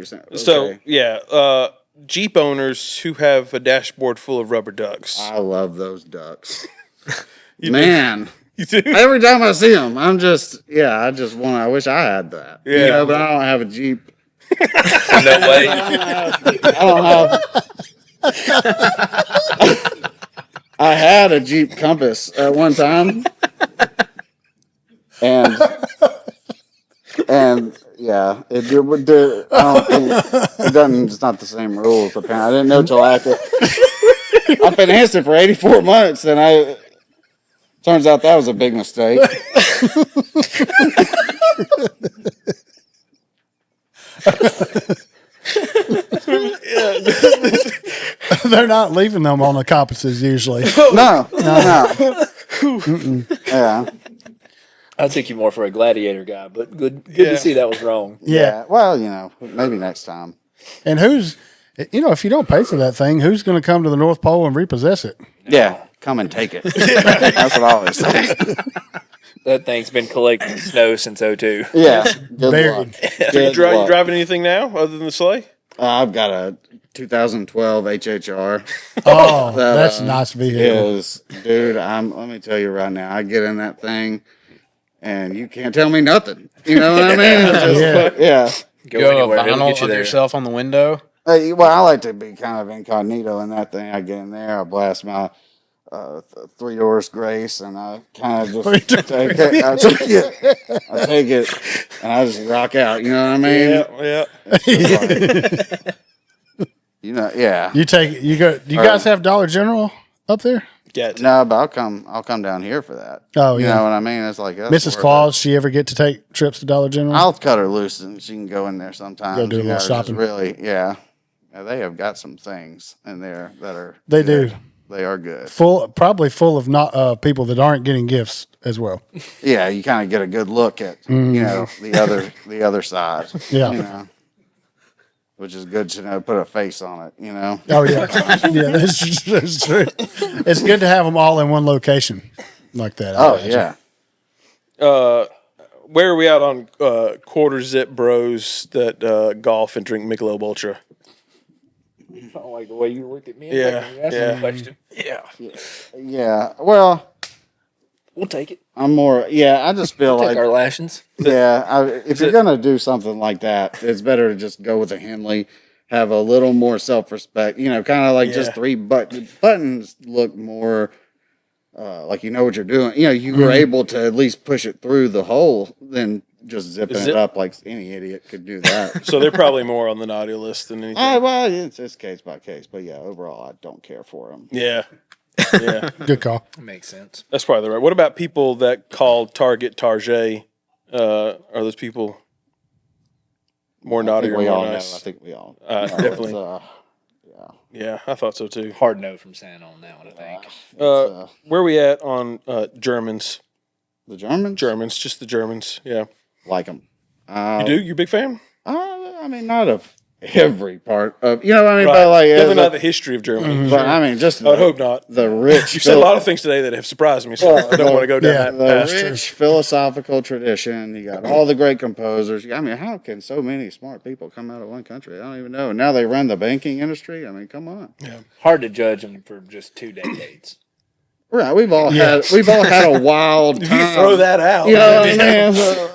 [SPEAKER 4] saying. Okay.
[SPEAKER 1] So, yeah, Jeep owners who have a dashboard full of rubber ducks.
[SPEAKER 4] I love those ducks. Man.
[SPEAKER 1] You do?
[SPEAKER 4] Every time I see them, I wish I had that.
[SPEAKER 1] Yeah.
[SPEAKER 4] But I don't have a Jeep.
[SPEAKER 2] No way.
[SPEAKER 4] I had a Jeep Compass at one time. And yeah, it would do. I don't think it doesn't. It's not the same rules. Apparently, I didn't know till after. I financed it for 84 months, and turns out that was a big mistake.
[SPEAKER 3] They're not leaving them on the compasses usually.
[SPEAKER 4] No. Yeah.
[SPEAKER 2] I took you more for a gladiator guy, but good to see that was wrong.
[SPEAKER 3] Yeah.
[SPEAKER 4] Well, maybe next time.
[SPEAKER 3] And if you don't pay for that thing, who's going to come to the North Pole and repossess it?
[SPEAKER 4] Yeah, come and take it. That's what I always say.
[SPEAKER 2] That thing's been collecting snow since 02.
[SPEAKER 4] Yeah. Good
[SPEAKER 3] Buried.
[SPEAKER 4] luck.
[SPEAKER 1] You
[SPEAKER 4] Good luck.
[SPEAKER 1] driving anything now other than the sleigh?
[SPEAKER 4] I've got a 2012 HHR.
[SPEAKER 3] Oh, that's a nice vehicle.
[SPEAKER 4] Dude, let me tell you right now, I get in that thing and you can't tell me nothing. You know what I mean? It's just,
[SPEAKER 2] Go
[SPEAKER 5] Go
[SPEAKER 2] anywhere, it'll
[SPEAKER 5] vinyl
[SPEAKER 2] get you
[SPEAKER 5] of
[SPEAKER 2] there.
[SPEAKER 5] yourself on the window.
[SPEAKER 4] Well, I like to be kind of incognito in that thing. I get in there, I blast my 3 Doors Grace, and I kind of just take it, and I just rock out. You know what I mean?
[SPEAKER 1] Yeah.
[SPEAKER 4] Yeah.
[SPEAKER 3] You guys have Dollar General up there?
[SPEAKER 1] Get
[SPEAKER 4] No, but I'll come down here for that.
[SPEAKER 3] Oh,
[SPEAKER 4] You
[SPEAKER 3] yeah.
[SPEAKER 4] know what I mean? It's like that's
[SPEAKER 3] Mrs.
[SPEAKER 4] worth
[SPEAKER 3] Claus, she ever get to take trips to Dollar
[SPEAKER 4] it.
[SPEAKER 3] General?
[SPEAKER 4] I'll cut her loose, and she can go in there sometimes.
[SPEAKER 3] Go do a little
[SPEAKER 4] just
[SPEAKER 3] shopping.
[SPEAKER 4] Really, yeah. They have got some things in there that are.
[SPEAKER 3] They
[SPEAKER 4] good.
[SPEAKER 3] do.
[SPEAKER 4] They are good.
[SPEAKER 3] Probably full of not people that aren't getting gifts as well.
[SPEAKER 4] Yeah, you kind of get a good look at the other side.
[SPEAKER 3] Yeah.
[SPEAKER 4] Which is good to put a face on it.
[SPEAKER 3] Oh yeah, yeah, that's true. It's good to have them all in one location like that. I imagine.
[SPEAKER 4] Yeah.
[SPEAKER 1] Where are we out on quarter zip bros that golf and drink Michelob Ultra?
[SPEAKER 2] I don't like the way you looked at me.
[SPEAKER 1] Yeah,
[SPEAKER 2] That's
[SPEAKER 1] yeah.
[SPEAKER 2] a question.
[SPEAKER 4] Yeah. Well,
[SPEAKER 2] We'll take it.
[SPEAKER 4] I'm more. Yeah, I just feel
[SPEAKER 2] Take
[SPEAKER 4] like.
[SPEAKER 2] our lashings.
[SPEAKER 4] If you're gonna do something like that, it's better to just go with a Henley. Have a little more self-respect. Kind of like just 3 buttons look more like you know what you're doing. You were able to at least push it through the hole than just zipping it up like any idiot could do that.
[SPEAKER 1] So they're probably more on the naughty list than anything.
[SPEAKER 4] Well, it's case by case, but yeah, overall, I don't care for them.
[SPEAKER 1] Yeah.
[SPEAKER 3] Good call.
[SPEAKER 2] Makes sense.
[SPEAKER 1] That's probably right. What about people that call Target Target? Are those people more naughty or
[SPEAKER 4] we
[SPEAKER 1] more
[SPEAKER 4] all
[SPEAKER 1] nice?
[SPEAKER 4] know. I think we all
[SPEAKER 1] Definitely.
[SPEAKER 4] yeah.
[SPEAKER 1] Yeah, I thought so too.
[SPEAKER 2] Hard no from Santa on that one, I think.
[SPEAKER 1] Where are we at on Germans?
[SPEAKER 4] The Germans?
[SPEAKER 1] Germans, just the Germans. Yeah.
[SPEAKER 4] Like them.
[SPEAKER 1] You do? You a big fan?
[SPEAKER 4] I mean, not of every part of, but
[SPEAKER 1] Right.
[SPEAKER 4] like,
[SPEAKER 1] Definitely not the history of Germany.
[SPEAKER 4] but I mean, just
[SPEAKER 1] I would hope not.
[SPEAKER 4] the rich.
[SPEAKER 1] You've said a lot of things today that have surprised me, so I don't want to go down that
[SPEAKER 4] the
[SPEAKER 1] path.
[SPEAKER 4] rich philosophical tradition. You got all the great composers. I mean, how can so many smart people come out of one country? I don't even know. Now they run the banking industry. I mean, come on.
[SPEAKER 2] Hard to judge them for just 2 decades.
[SPEAKER 4] Right. We've all had a wild time.
[SPEAKER 1] You throw that out.
[SPEAKER 4] You know what I mean? So,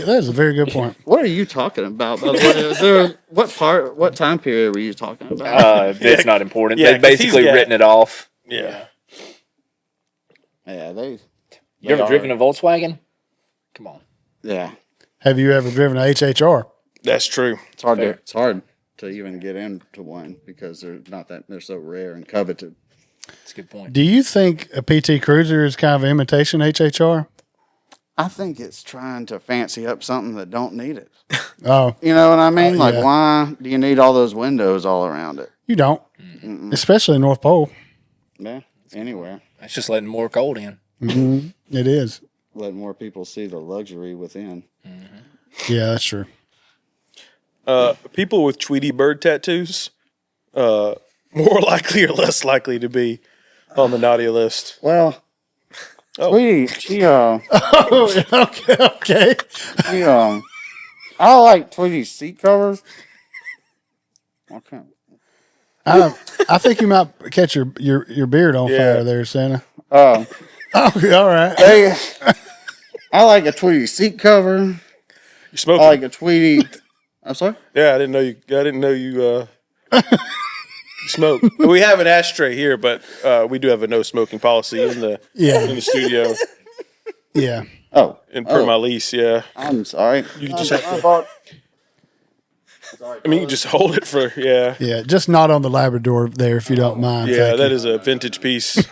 [SPEAKER 3] That is a very good point.
[SPEAKER 4] what are you talking about? By the way, is there what time period were you talking about?
[SPEAKER 2] It's not important.
[SPEAKER 1] Yeah,
[SPEAKER 2] They've basically
[SPEAKER 1] 'cause he's got-
[SPEAKER 2] written it off.
[SPEAKER 1] Yeah.
[SPEAKER 4] Yeah,
[SPEAKER 2] You ever driven a Volkswagen? Come on.
[SPEAKER 4] Yeah,
[SPEAKER 3] Have you ever driven a HHR?
[SPEAKER 1] That's true.
[SPEAKER 4] it's hard
[SPEAKER 2] Fair.
[SPEAKER 4] to even get into one because they're so rare and coveted.
[SPEAKER 2] That's a good point.
[SPEAKER 3] Do you think a PT Cruiser is kind of an imitation HHR?
[SPEAKER 4] I think it's trying to fancy up something that don't need it.
[SPEAKER 3] Oh,
[SPEAKER 4] You know what I mean? Like,
[SPEAKER 3] yeah.
[SPEAKER 4] why do you need all those windows all around it?
[SPEAKER 3] you don't, especially North Pole.
[SPEAKER 4] Yeah, anywhere.
[SPEAKER 2] That's just letting more cold in.
[SPEAKER 3] It is.
[SPEAKER 4] Let more people see the luxury within.
[SPEAKER 3] Yeah, that's true.
[SPEAKER 1] People with Tweety bird tattoos, more likely or less likely to be on the naughty list.
[SPEAKER 4] Well,
[SPEAKER 1] Oh.
[SPEAKER 4] Tweety, she
[SPEAKER 3] Oh, okay.
[SPEAKER 4] I like Tweety's seat covers. Okay.
[SPEAKER 3] I think you might catch your beard on
[SPEAKER 1] Yeah.
[SPEAKER 3] fire there, Santa.
[SPEAKER 4] Um,
[SPEAKER 3] Oh, all right.
[SPEAKER 4] I like a Tweety seat cover.
[SPEAKER 1] You
[SPEAKER 4] I
[SPEAKER 1] smoking?
[SPEAKER 4] like a Tweety. I'm sorry.
[SPEAKER 1] Yeah, I didn't know you smoke. We have an ashtray here, but we do have a no smoking policy in the studio.
[SPEAKER 3] Yeah.
[SPEAKER 4] Oh,
[SPEAKER 1] And per my lease, yeah.
[SPEAKER 4] I'm sorry.
[SPEAKER 1] You just have to. I mean, you just hold it for
[SPEAKER 3] Yeah. Just not on the Labrador there, if you don't mind.
[SPEAKER 1] Yeah,
[SPEAKER 3] Thank
[SPEAKER 1] that
[SPEAKER 3] you.
[SPEAKER 1] is a vintage piece.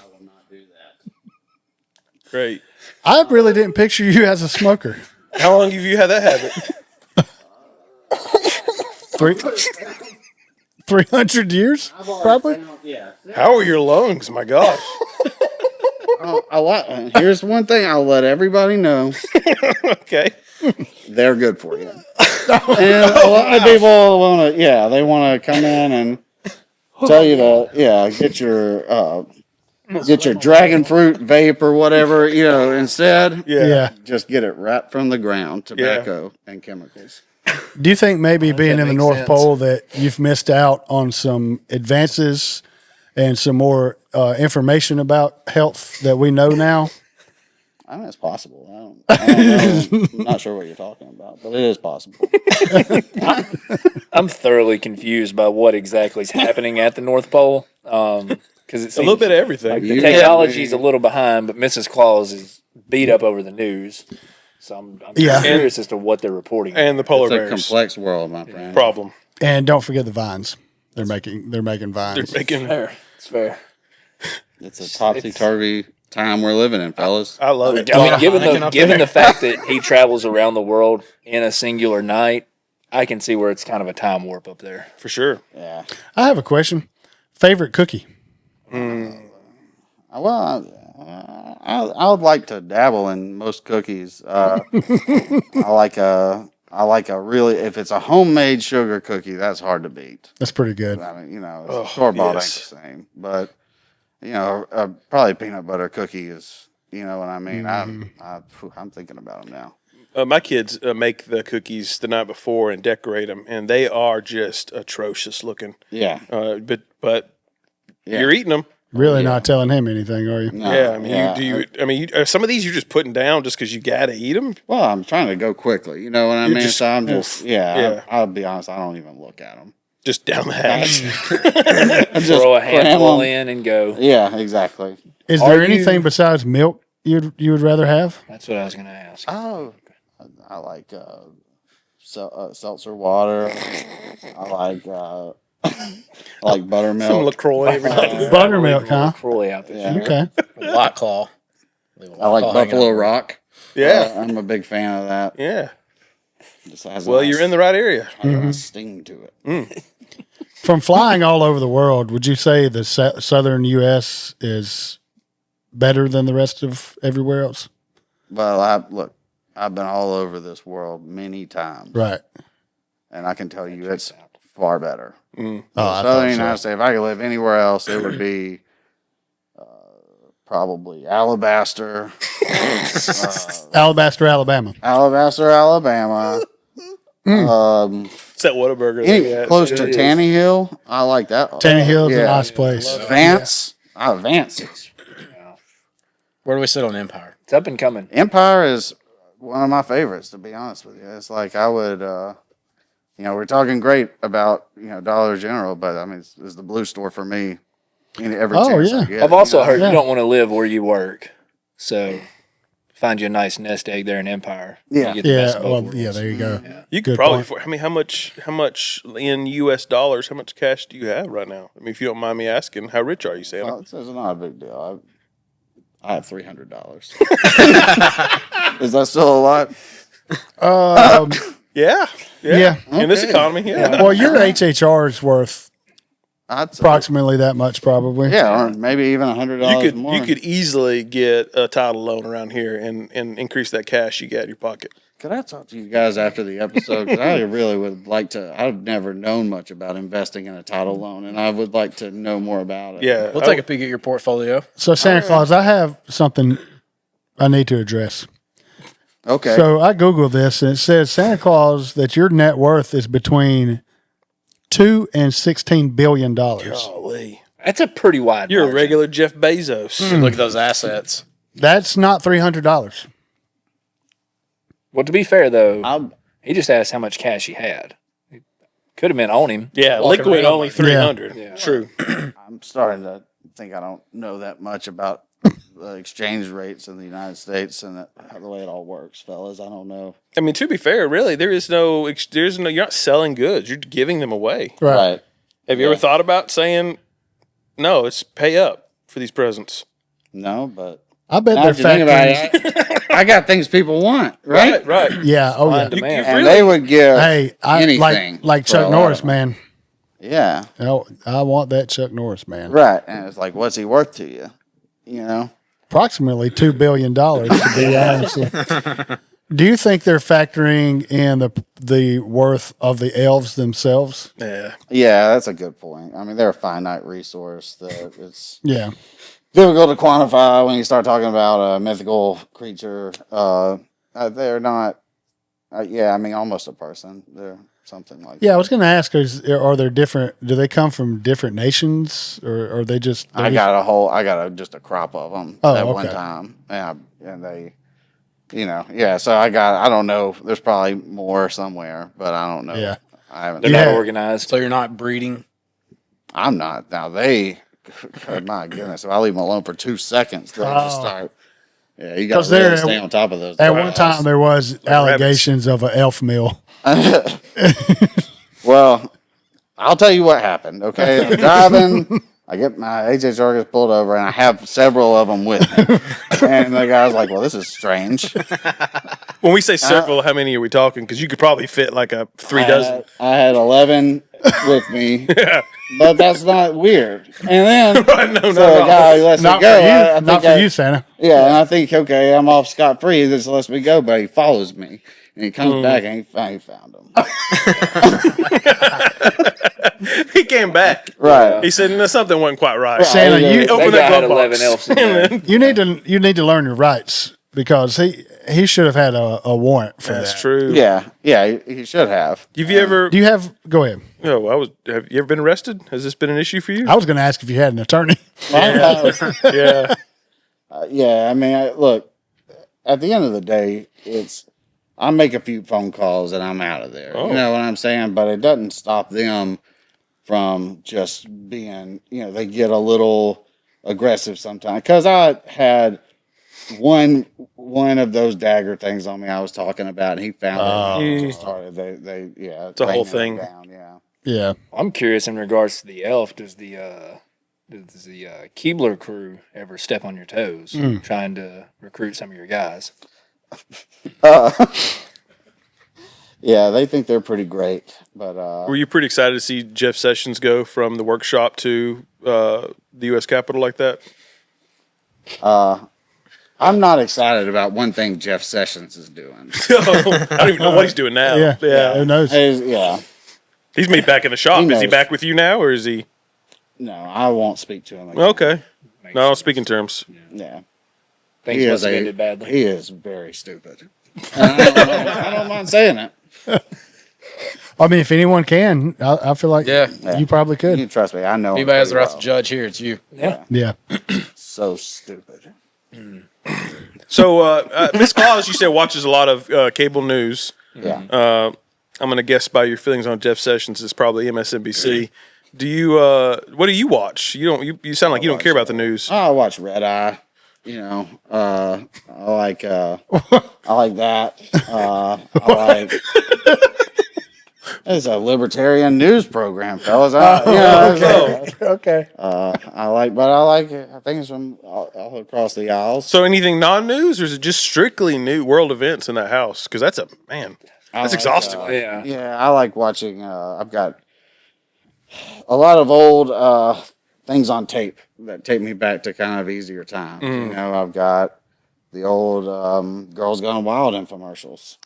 [SPEAKER 1] Great.
[SPEAKER 3] I really didn't picture you as a smoker.
[SPEAKER 1] How long have you had that habit?
[SPEAKER 3] 300 years, probably.
[SPEAKER 1] How are your lungs? My gosh.
[SPEAKER 4] Here's one thing I'll let everybody know.
[SPEAKER 1] Okay.
[SPEAKER 4] They're good for you. And a lot of people want to, they want to come in and tell you to, get your dragon fruit vape or whatever, instead.
[SPEAKER 3] Yeah.
[SPEAKER 4] Just get it right from the ground, tobacco and chemicals.
[SPEAKER 3] Do you think maybe being in the
[SPEAKER 2] makes
[SPEAKER 3] North
[SPEAKER 2] sense.
[SPEAKER 3] Pole that you've missed out on some advances and some more information about health that we know now?
[SPEAKER 4] I mean, it's possible. I don't know. I'm not sure what you're talking about, but it is possible.
[SPEAKER 2] I'm thoroughly confused by what exactly is happening at the North Pole. Because it seems
[SPEAKER 1] A little bit of everything.
[SPEAKER 2] like the technology's a little behind, but Mrs. Claus is beat up over the news. So I'm
[SPEAKER 3] Yeah.
[SPEAKER 2] curious as to what they're reporting.
[SPEAKER 1] And the polar
[SPEAKER 4] It's a
[SPEAKER 1] bears.
[SPEAKER 4] complex world, my friend.
[SPEAKER 1] Problem.
[SPEAKER 3] And don't forget the vines. They're making vines.
[SPEAKER 1] They're making.
[SPEAKER 2] Fair. It's fair.
[SPEAKER 4] It's a topsy-turvy time we're living in, fellas.
[SPEAKER 1] I love it.
[SPEAKER 2] I mean, given
[SPEAKER 5] hiking up
[SPEAKER 2] given
[SPEAKER 5] there.
[SPEAKER 2] the fact that he travels around the world in a singular night, I can see where it's kind of a time warp up there.
[SPEAKER 1] For sure.
[SPEAKER 4] Yeah.
[SPEAKER 3] I have a question. Favorite cookie?
[SPEAKER 4] Well, I would like to dabble in most cookies. I like a really, if it's a homemade sugar cookie, that's hard to beat.
[SPEAKER 3] That's pretty good.
[SPEAKER 4] I mean, store bought
[SPEAKER 1] yes.
[SPEAKER 4] ain't the same, but probably peanut butter cookie is, you know what I mean. I'm thinking about them now.
[SPEAKER 1] My kids make the cookies the night before and decorate them, and they are just atrocious looking.
[SPEAKER 4] Yeah.
[SPEAKER 1] But you're eating them.
[SPEAKER 3] Really not telling him anything, are you?
[SPEAKER 4] No,
[SPEAKER 1] Yeah, I mean, some of these you're just putting down just because you gotta eat them.
[SPEAKER 4] Well, I'm trying to go quickly. You know what I
[SPEAKER 1] You're
[SPEAKER 4] mean?
[SPEAKER 1] just-
[SPEAKER 4] So I'm just,
[SPEAKER 1] Yeah.
[SPEAKER 4] I'll be honest. I don't even look at them.
[SPEAKER 1] Just down the hatch.
[SPEAKER 2] Throw a handful in and go.
[SPEAKER 4] Yeah, exactly.
[SPEAKER 3] Is
[SPEAKER 2] Are
[SPEAKER 3] there
[SPEAKER 2] you-
[SPEAKER 3] anything besides milk you would rather have?
[SPEAKER 2] That's what I was going to ask.
[SPEAKER 4] Oh, I like seltzer water. I like
[SPEAKER 1] Some
[SPEAKER 4] buttermilk.
[SPEAKER 1] LaCroix every day.
[SPEAKER 3] Buttermilk, huh?
[SPEAKER 2] Croy out there.
[SPEAKER 4] Yeah.
[SPEAKER 3] Okay.
[SPEAKER 5] White Claw.
[SPEAKER 4] I like Buffalo Rock.
[SPEAKER 1] Yeah.
[SPEAKER 4] I'm a big fan of that.
[SPEAKER 1] Yeah.
[SPEAKER 4] Just has
[SPEAKER 1] Well, you're in the right area.
[SPEAKER 4] a nice sting to it.
[SPEAKER 3] From flying all over the world, would you say the southern U.S. is better than the rest of everywhere else?
[SPEAKER 4] Well, I've been all over this world many times,
[SPEAKER 3] Right.
[SPEAKER 4] and I can tell you it's far better.
[SPEAKER 3] Oh, I
[SPEAKER 4] Southern
[SPEAKER 3] thought
[SPEAKER 4] United
[SPEAKER 3] so.
[SPEAKER 4] States. If I could live anywhere else, it would be probably Alabaster,
[SPEAKER 3] Alabaster, Alabama.
[SPEAKER 4] Alabama.
[SPEAKER 1] It's that Whataburger.
[SPEAKER 4] Any close to Tanny Hill, I like that.
[SPEAKER 3] Tanny Hill's
[SPEAKER 4] Yeah.
[SPEAKER 3] a nice place.
[SPEAKER 4] Vance. Vance.
[SPEAKER 5] Where do we sit on Empire?
[SPEAKER 2] It's up and coming.
[SPEAKER 4] Empire is one of my favorites, to be honest with you. It's like I would, we're talking great about, Dollar General, but I mean, it's the blue store for me. Every
[SPEAKER 3] Oh,
[SPEAKER 4] chance I
[SPEAKER 3] yeah.
[SPEAKER 4] get,
[SPEAKER 2] I've also heard
[SPEAKER 3] Yeah.
[SPEAKER 2] you don't want to live where you work. So find you a nice nest egg there in Empire.
[SPEAKER 4] Yeah.
[SPEAKER 2] You get the best
[SPEAKER 3] Yeah,
[SPEAKER 2] of both
[SPEAKER 3] well,
[SPEAKER 2] worlds.
[SPEAKER 3] yeah, there you go.
[SPEAKER 1] You could
[SPEAKER 3] Good
[SPEAKER 1] probably.
[SPEAKER 3] point.
[SPEAKER 1] I mean, how much in U.S. dollars? How much cash do you have right now? I mean, if you don't mind me asking, how rich are you, Santa?
[SPEAKER 4] Well, it's not a big deal. I have $300. Is that still a lot?
[SPEAKER 1] Yeah.
[SPEAKER 3] Yeah.
[SPEAKER 1] In this
[SPEAKER 4] Okay.
[SPEAKER 1] economy, yeah.
[SPEAKER 3] Well, your HHR is worth
[SPEAKER 4] I'd say,
[SPEAKER 3] approximately that much, probably.
[SPEAKER 4] yeah, or maybe even $100 more.
[SPEAKER 1] You could easily get a title loan around here and increase that cash you get in your pocket.
[SPEAKER 4] Could I talk to you guys after the episode? Because I really would like to. I've never known much about investing in a title loan, and I would like to know more about it.
[SPEAKER 1] Yeah,
[SPEAKER 5] We'll take a peek at your portfolio.
[SPEAKER 3] So, Santa Claus, I have something I need to address.
[SPEAKER 4] Okay.
[SPEAKER 3] So, I Googled this, and it says, Santa Claus, that your net worth is between $2 and $16 billion.
[SPEAKER 1] Golly.
[SPEAKER 2] That's a pretty wide
[SPEAKER 1] You're a
[SPEAKER 2] margin.
[SPEAKER 1] regular Jeff Bezos.
[SPEAKER 5] Look at those assets.
[SPEAKER 3] That's not $300.
[SPEAKER 2] Well, to be fair, though,
[SPEAKER 4] I'm,
[SPEAKER 2] he just asked how much cash he had. It could have been on him.
[SPEAKER 1] Yeah,
[SPEAKER 5] Walking
[SPEAKER 1] liquid
[SPEAKER 5] around
[SPEAKER 1] only
[SPEAKER 5] like-
[SPEAKER 1] 300.
[SPEAKER 2] Yeah.
[SPEAKER 1] True.
[SPEAKER 4] I'm starting to think I don't know that much about the exchange rates in the United States and the way it all works, fellas. I don't know.
[SPEAKER 1] I mean, to be fair, really, there's no. You're not selling goods. You're giving them away.
[SPEAKER 3] Right.
[SPEAKER 1] Have you ever thought about saying, no, it's pay up for these presents?
[SPEAKER 4] No, but
[SPEAKER 3] I bet
[SPEAKER 4] now
[SPEAKER 3] they're
[SPEAKER 4] that you think about
[SPEAKER 3] factoring.
[SPEAKER 4] it, I got things people want, right?
[SPEAKER 1] Right.
[SPEAKER 3] Yeah. Oh, yeah.
[SPEAKER 2] Fine demand.
[SPEAKER 4] And they would give
[SPEAKER 3] Hey,
[SPEAKER 4] anything.
[SPEAKER 3] like
[SPEAKER 4] for a
[SPEAKER 3] Chuck
[SPEAKER 4] lot
[SPEAKER 3] Norris,
[SPEAKER 4] of it.
[SPEAKER 3] man.
[SPEAKER 4] Yeah,
[SPEAKER 3] Oh, I want that Chuck Norris, man.
[SPEAKER 4] right. And it's like, what's he worth to you? You know?
[SPEAKER 3] Approximately $2 billion, to be honest. Do you think they're factoring in the worth of the elves themselves?
[SPEAKER 1] Yeah.
[SPEAKER 4] Yeah, that's a good point. I mean, they're a finite resource that it's
[SPEAKER 3] Yeah.
[SPEAKER 4] difficult to quantify when you start talking about a mythical creature. They're not. Yeah, I mean, almost a person. They're something like.
[SPEAKER 3] Yeah, I was going to ask: are there different? Do they come from different nations, or are they just?
[SPEAKER 4] I got just a crop of them
[SPEAKER 3] Oh,
[SPEAKER 4] at one
[SPEAKER 3] okay.
[SPEAKER 4] time, and they, yeah. So I don't know. There's probably more somewhere, but I don't know.
[SPEAKER 3] Yeah.
[SPEAKER 4] I haven't.
[SPEAKER 2] They're
[SPEAKER 3] Yeah.
[SPEAKER 2] not organized.
[SPEAKER 5] So you're not breeding.
[SPEAKER 4] I'm not now. My goodness, if I leave them alone for 2 seconds, they'll just start. Yeah, you got
[SPEAKER 3] 'Cause
[SPEAKER 4] to really
[SPEAKER 3] they're-
[SPEAKER 4] stay on top of those.
[SPEAKER 3] At one time, there was allegations of an elf mill.
[SPEAKER 4] Well, I'll tell you what happened. Okay, I'm driving. I get my HHR gets pulled over, and I have several of them with me. And the guy's like, "Well, this is strange."
[SPEAKER 1] When we say several, how many are we talking? Because you could probably fit like a 3 dozen.
[SPEAKER 4] I had 11 with me,
[SPEAKER 1] Yeah.
[SPEAKER 4] but that's not weird. And then
[SPEAKER 1] Right, no,
[SPEAKER 4] so
[SPEAKER 1] no,
[SPEAKER 4] the
[SPEAKER 1] no.
[SPEAKER 4] guy lets
[SPEAKER 3] Not
[SPEAKER 4] me
[SPEAKER 3] for
[SPEAKER 4] go.
[SPEAKER 3] you.
[SPEAKER 4] I
[SPEAKER 3] Not
[SPEAKER 4] think
[SPEAKER 3] for you, Santa.
[SPEAKER 4] Yeah, and I think, okay, I'm off scot free. He just lets me go, but he follows me. And he comes back and he found him.
[SPEAKER 1] He came back.
[SPEAKER 4] Right.
[SPEAKER 1] He said, no, something wasn't quite right.
[SPEAKER 3] Santa, you
[SPEAKER 1] Open
[SPEAKER 2] That guy
[SPEAKER 1] that
[SPEAKER 2] had
[SPEAKER 1] glove
[SPEAKER 2] 11
[SPEAKER 1] box.
[SPEAKER 2] elves in there.
[SPEAKER 3] you need to learn your rights because he should have had a warrant for
[SPEAKER 1] That's
[SPEAKER 3] that.
[SPEAKER 1] true.
[SPEAKER 4] Yeah, he should have.
[SPEAKER 1] Have you ever?
[SPEAKER 3] Do you have? Go ahead.
[SPEAKER 1] Have you ever been arrested? Has this been an issue for you?
[SPEAKER 3] I was going to ask if you had an attorney.
[SPEAKER 1] Yeah.
[SPEAKER 4] Yeah, I mean, look, at the end of the day, I make a few phone calls and I'm out of there.
[SPEAKER 1] Oh.
[SPEAKER 4] You know what I'm saying? But it doesn't stop them from just being, they get a little aggressive sometimes. Because I had one of those dagger things on me I was talking about, and he found it. And just started, it's
[SPEAKER 1] a whole thing.
[SPEAKER 4] Down, yeah.
[SPEAKER 3] Yeah.
[SPEAKER 2] I'm curious in regards to the elf. Does the Keebler crew ever step on your toes trying to recruit some of your guys?
[SPEAKER 4] Yeah, they think they're pretty great, but
[SPEAKER 1] Were you pretty excited to see Jeff Sessions go from the workshop to the U.S. Capitol like that?
[SPEAKER 4] I'm not excited about one thing Jeff Sessions is doing.
[SPEAKER 1] I don't even know what he's doing now.
[SPEAKER 3] Yeah. Who knows?
[SPEAKER 4] Yeah,
[SPEAKER 1] He's me back in the shop.
[SPEAKER 4] He
[SPEAKER 1] Is he
[SPEAKER 4] knows.
[SPEAKER 1] back with you now, or is he?
[SPEAKER 4] no, I won't speak to him again.
[SPEAKER 1] Okay. No, I'll speak in terms.
[SPEAKER 4] Yeah,
[SPEAKER 2] Things must have ended badly.
[SPEAKER 4] he is very stupid. I don't mind saying it.
[SPEAKER 3] I mean, if anyone can, I feel like
[SPEAKER 5] Yeah.
[SPEAKER 3] you probably
[SPEAKER 4] You
[SPEAKER 3] could.
[SPEAKER 4] can trust me. I know.
[SPEAKER 5] If
[SPEAKER 4] him
[SPEAKER 5] anybody has the
[SPEAKER 4] pretty
[SPEAKER 5] right to judge here, it's you.
[SPEAKER 2] Yeah.
[SPEAKER 3] Yeah.
[SPEAKER 4] So stupid.
[SPEAKER 1] So, Miss Claus, you said watches a lot of cable news.
[SPEAKER 4] Yeah.
[SPEAKER 1] I'm going to guess by your feelings on Jeff Sessions, it's probably MSNBC. Do you? What do you watch? You sound like you don't care about the news.
[SPEAKER 4] I watch Red Eye. I like that. I like. It's a libertarian news program, fellas.
[SPEAKER 3] Okay.
[SPEAKER 4] I think it's from all across the aisles.
[SPEAKER 1] So anything non-news, or is it just strictly new world events in that house? Because that's that's exhausting.
[SPEAKER 2] Yeah.
[SPEAKER 4] Yeah, I like watching. I've got a lot of old things on tape that take me back to kind of easier times. I've got the old Girls Gone Wild infomercials.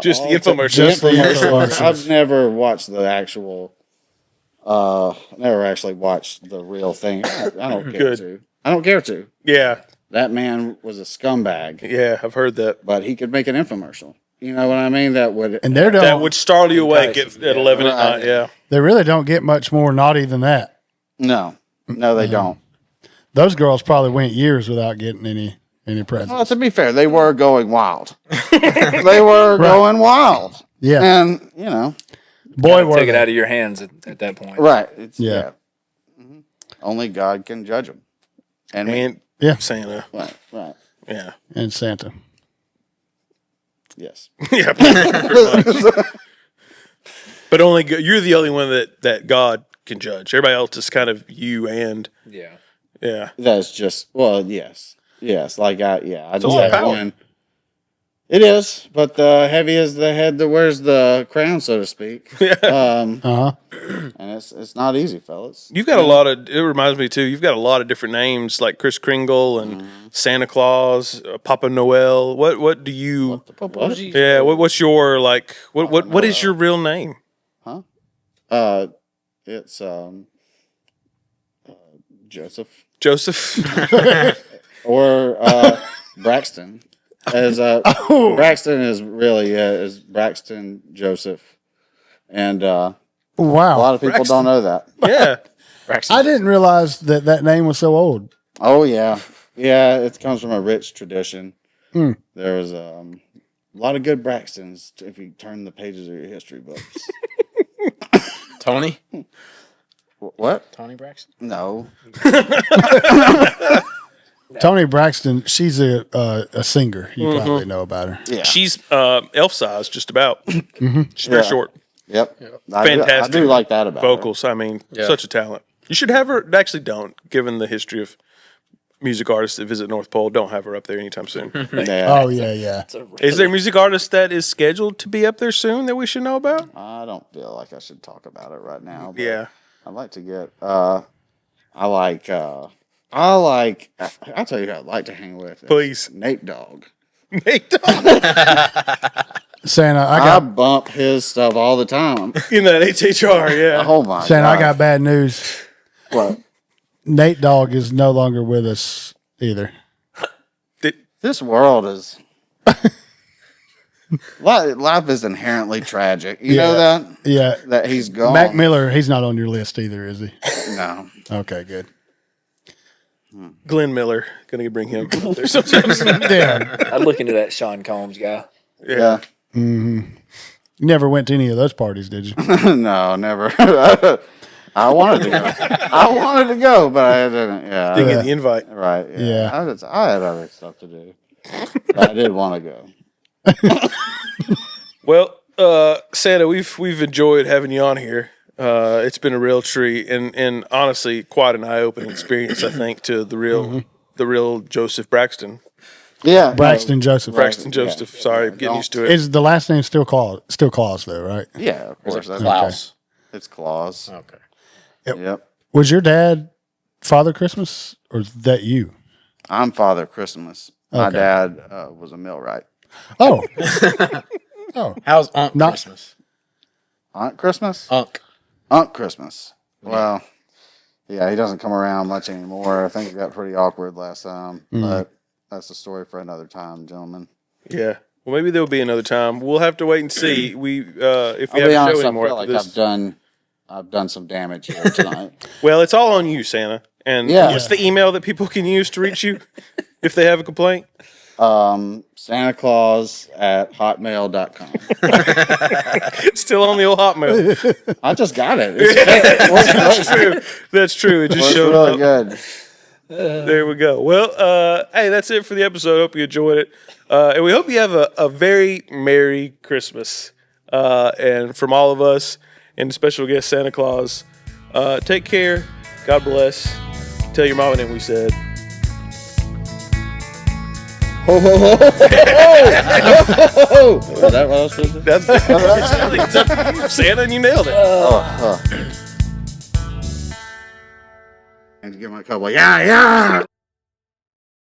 [SPEAKER 1] Just the
[SPEAKER 4] all
[SPEAKER 1] infomercials.
[SPEAKER 3] Just the infomercials.
[SPEAKER 4] I've never watched the actual. Never actually watched the real thing. I don't care
[SPEAKER 1] Good.
[SPEAKER 4] to. I don't care to.
[SPEAKER 1] Yeah,
[SPEAKER 4] That man was a scumbag,
[SPEAKER 1] yeah, I've heard that.
[SPEAKER 4] but he could make an infomercial. You know what I mean? That would.
[SPEAKER 3] And they
[SPEAKER 1] That
[SPEAKER 3] don't.
[SPEAKER 1] would startle you awake at 11 at
[SPEAKER 4] Right.
[SPEAKER 1] night. Yeah.
[SPEAKER 3] They really don't get much more naughty than that.
[SPEAKER 4] No, they don't.
[SPEAKER 3] Those girls probably went years without getting any presents.
[SPEAKER 4] Well, to be fair, they were going wild. They were going wild.
[SPEAKER 3] Yeah.
[SPEAKER 4] And,
[SPEAKER 3] Boy, were
[SPEAKER 2] Take it
[SPEAKER 3] they.
[SPEAKER 2] out of your hands at that point.
[SPEAKER 4] right. It's,
[SPEAKER 3] Yeah.
[SPEAKER 4] Mhm. Only God can judge them. And me.
[SPEAKER 1] And
[SPEAKER 3] Yeah.
[SPEAKER 1] Santa.
[SPEAKER 4] Right.
[SPEAKER 1] Yeah.
[SPEAKER 3] And Santa.
[SPEAKER 4] Yes.
[SPEAKER 1] Yeah. pretty much. But you're the only one that God can judge. Everybody else is kind of you and
[SPEAKER 2] Yeah.
[SPEAKER 1] yeah.
[SPEAKER 4] That's just, yes. Yes. I just
[SPEAKER 1] a lot of
[SPEAKER 4] have
[SPEAKER 1] power.
[SPEAKER 4] one. It is, but the heavy is the head that wears the crown, so to speak.
[SPEAKER 3] Uh-huh.
[SPEAKER 4] And it's not easy, fellas.
[SPEAKER 1] You've got a lot of. It reminds me too. You've got a lot of different names like Kris Kringle and Santa Claus, Papa Noel. What do you?
[SPEAKER 4] What?
[SPEAKER 1] Yeah. What's your like? What is your real name?
[SPEAKER 4] It's Joseph
[SPEAKER 1] Joseph.
[SPEAKER 4] or Braxton. As Braxton is really is Braxton Joseph, and a
[SPEAKER 3] Wow.
[SPEAKER 4] lot of people
[SPEAKER 1] Braxton.
[SPEAKER 4] don't know that.
[SPEAKER 1] Yeah.
[SPEAKER 3] I didn't realize that name was so old.
[SPEAKER 4] Oh yeah, it comes from a rich tradition.
[SPEAKER 3] Hmm.
[SPEAKER 4] There was a lot of good Braxtons if you turn the pages of your history books.
[SPEAKER 5] Tony?
[SPEAKER 4] What?
[SPEAKER 5] Tony Braxton?
[SPEAKER 4] No.
[SPEAKER 3] Tony Braxton, she's a singer. You probably know about her.
[SPEAKER 4] Yeah.
[SPEAKER 1] She's elf size, just about. She's very
[SPEAKER 4] Yeah.
[SPEAKER 1] short.
[SPEAKER 4] Yep.
[SPEAKER 1] Fantastic.
[SPEAKER 4] I do like that about her.
[SPEAKER 1] Vocals. I mean, such a talent. You should have her. Actually, don't. Given the history of music artists that visit North Pole, don't have her up there anytime soon.
[SPEAKER 4] Yeah.
[SPEAKER 3] Oh, yeah.
[SPEAKER 1] Is there a music artist that is scheduled to be up there soon that we should know about?
[SPEAKER 4] I don't feel like I should talk about it right now. But
[SPEAKER 1] Yeah.
[SPEAKER 4] I'd like to get. I'll tell you who I'd like to hang with.
[SPEAKER 1] Please.
[SPEAKER 4] Nate Dogg.
[SPEAKER 1] Nate
[SPEAKER 3] Santa,
[SPEAKER 4] I bump his stuff all the time.
[SPEAKER 1] in that HHR, yeah.
[SPEAKER 4] Oh my
[SPEAKER 3] Santa,
[SPEAKER 4] god!
[SPEAKER 3] I got bad news.
[SPEAKER 4] What?
[SPEAKER 3] Nate Dogg is no longer with us either.
[SPEAKER 4] This world is. Life is inherently tragic. You know that?
[SPEAKER 3] Yeah.
[SPEAKER 4] That he's gone.
[SPEAKER 3] Mac Miller, he's not on your list either, is he?
[SPEAKER 4] No.
[SPEAKER 3] Okay, good.
[SPEAKER 1] Glenn Miller, gonna bring him up there sometimes.
[SPEAKER 3] Yeah.
[SPEAKER 2] I'd look into that Sean Combs guy.
[SPEAKER 4] Yeah.
[SPEAKER 3] You never went to any of those parties, did you?
[SPEAKER 4] No, never. I wanted to go, but I didn't. Yeah.
[SPEAKER 1] Didn't get the invite.
[SPEAKER 4] Right.
[SPEAKER 3] Yeah.
[SPEAKER 4] I had other stuff to do. But I did want to go.
[SPEAKER 1] Well, Santa, we've enjoyed having you on here. It's been a real treat and honestly quite an eye-opening experience, I think, to the real Joseph Braxton.
[SPEAKER 4] Yeah.
[SPEAKER 3] Braxton Joseph.
[SPEAKER 1] Braxton Joseph. Sorry, I'm getting used to it.
[SPEAKER 3] Is the last name still Claus though, right?
[SPEAKER 4] Yeah, of course. That's
[SPEAKER 5] Klaus.
[SPEAKER 4] It's Claus.
[SPEAKER 5] Okay.
[SPEAKER 4] Yep.
[SPEAKER 3] Was your dad Father Christmas or is that you?
[SPEAKER 4] I'm Father Christmas. My
[SPEAKER 3] Okay.
[SPEAKER 4] dad was a millwright.
[SPEAKER 3] Oh. Oh.
[SPEAKER 5] How's Unc
[SPEAKER 3] Not-
[SPEAKER 5] Christmas?
[SPEAKER 4] Aunt Christmas? Aunt Christmas. Well, yeah, he doesn't come around much anymore. I think it got pretty awkward last time, but that's a story for another time, gentlemen.
[SPEAKER 1] Yeah. Well, maybe there'll be another time. We'll have to wait and see. If we
[SPEAKER 4] I'll
[SPEAKER 1] have
[SPEAKER 4] be
[SPEAKER 1] a show
[SPEAKER 4] honest, I
[SPEAKER 1] anymore
[SPEAKER 4] feel
[SPEAKER 1] after
[SPEAKER 4] like
[SPEAKER 1] this.
[SPEAKER 4] I've done some damage here tonight.
[SPEAKER 1] Well, it's all on you, Santa. And
[SPEAKER 4] Yeah.
[SPEAKER 1] what's the email that people can use to reach you if they have a complaint?
[SPEAKER 4] Santa Claus at hotmail.com.
[SPEAKER 1] Still on the old Hotmail.
[SPEAKER 4] I just got it. It works
[SPEAKER 1] That's
[SPEAKER 4] great.
[SPEAKER 1] true. That's true. It just
[SPEAKER 4] Works
[SPEAKER 1] showed
[SPEAKER 4] really
[SPEAKER 1] up.
[SPEAKER 4] good.
[SPEAKER 1] There we go. Well, hey, that's it for the episode. Hope you enjoyed it. And we hope you have a very Merry Christmas. And from all of us and special guest Santa Claus, take care. God bless. Tell your mom and then we said.
[SPEAKER 4] Ho, ho, ho, ho, ho, ho, ho. Is that what I was supposed to do?
[SPEAKER 1] That's it's up to you, Santa, and you nailed it.
[SPEAKER 4] And give my cowboy, yeah, yeah.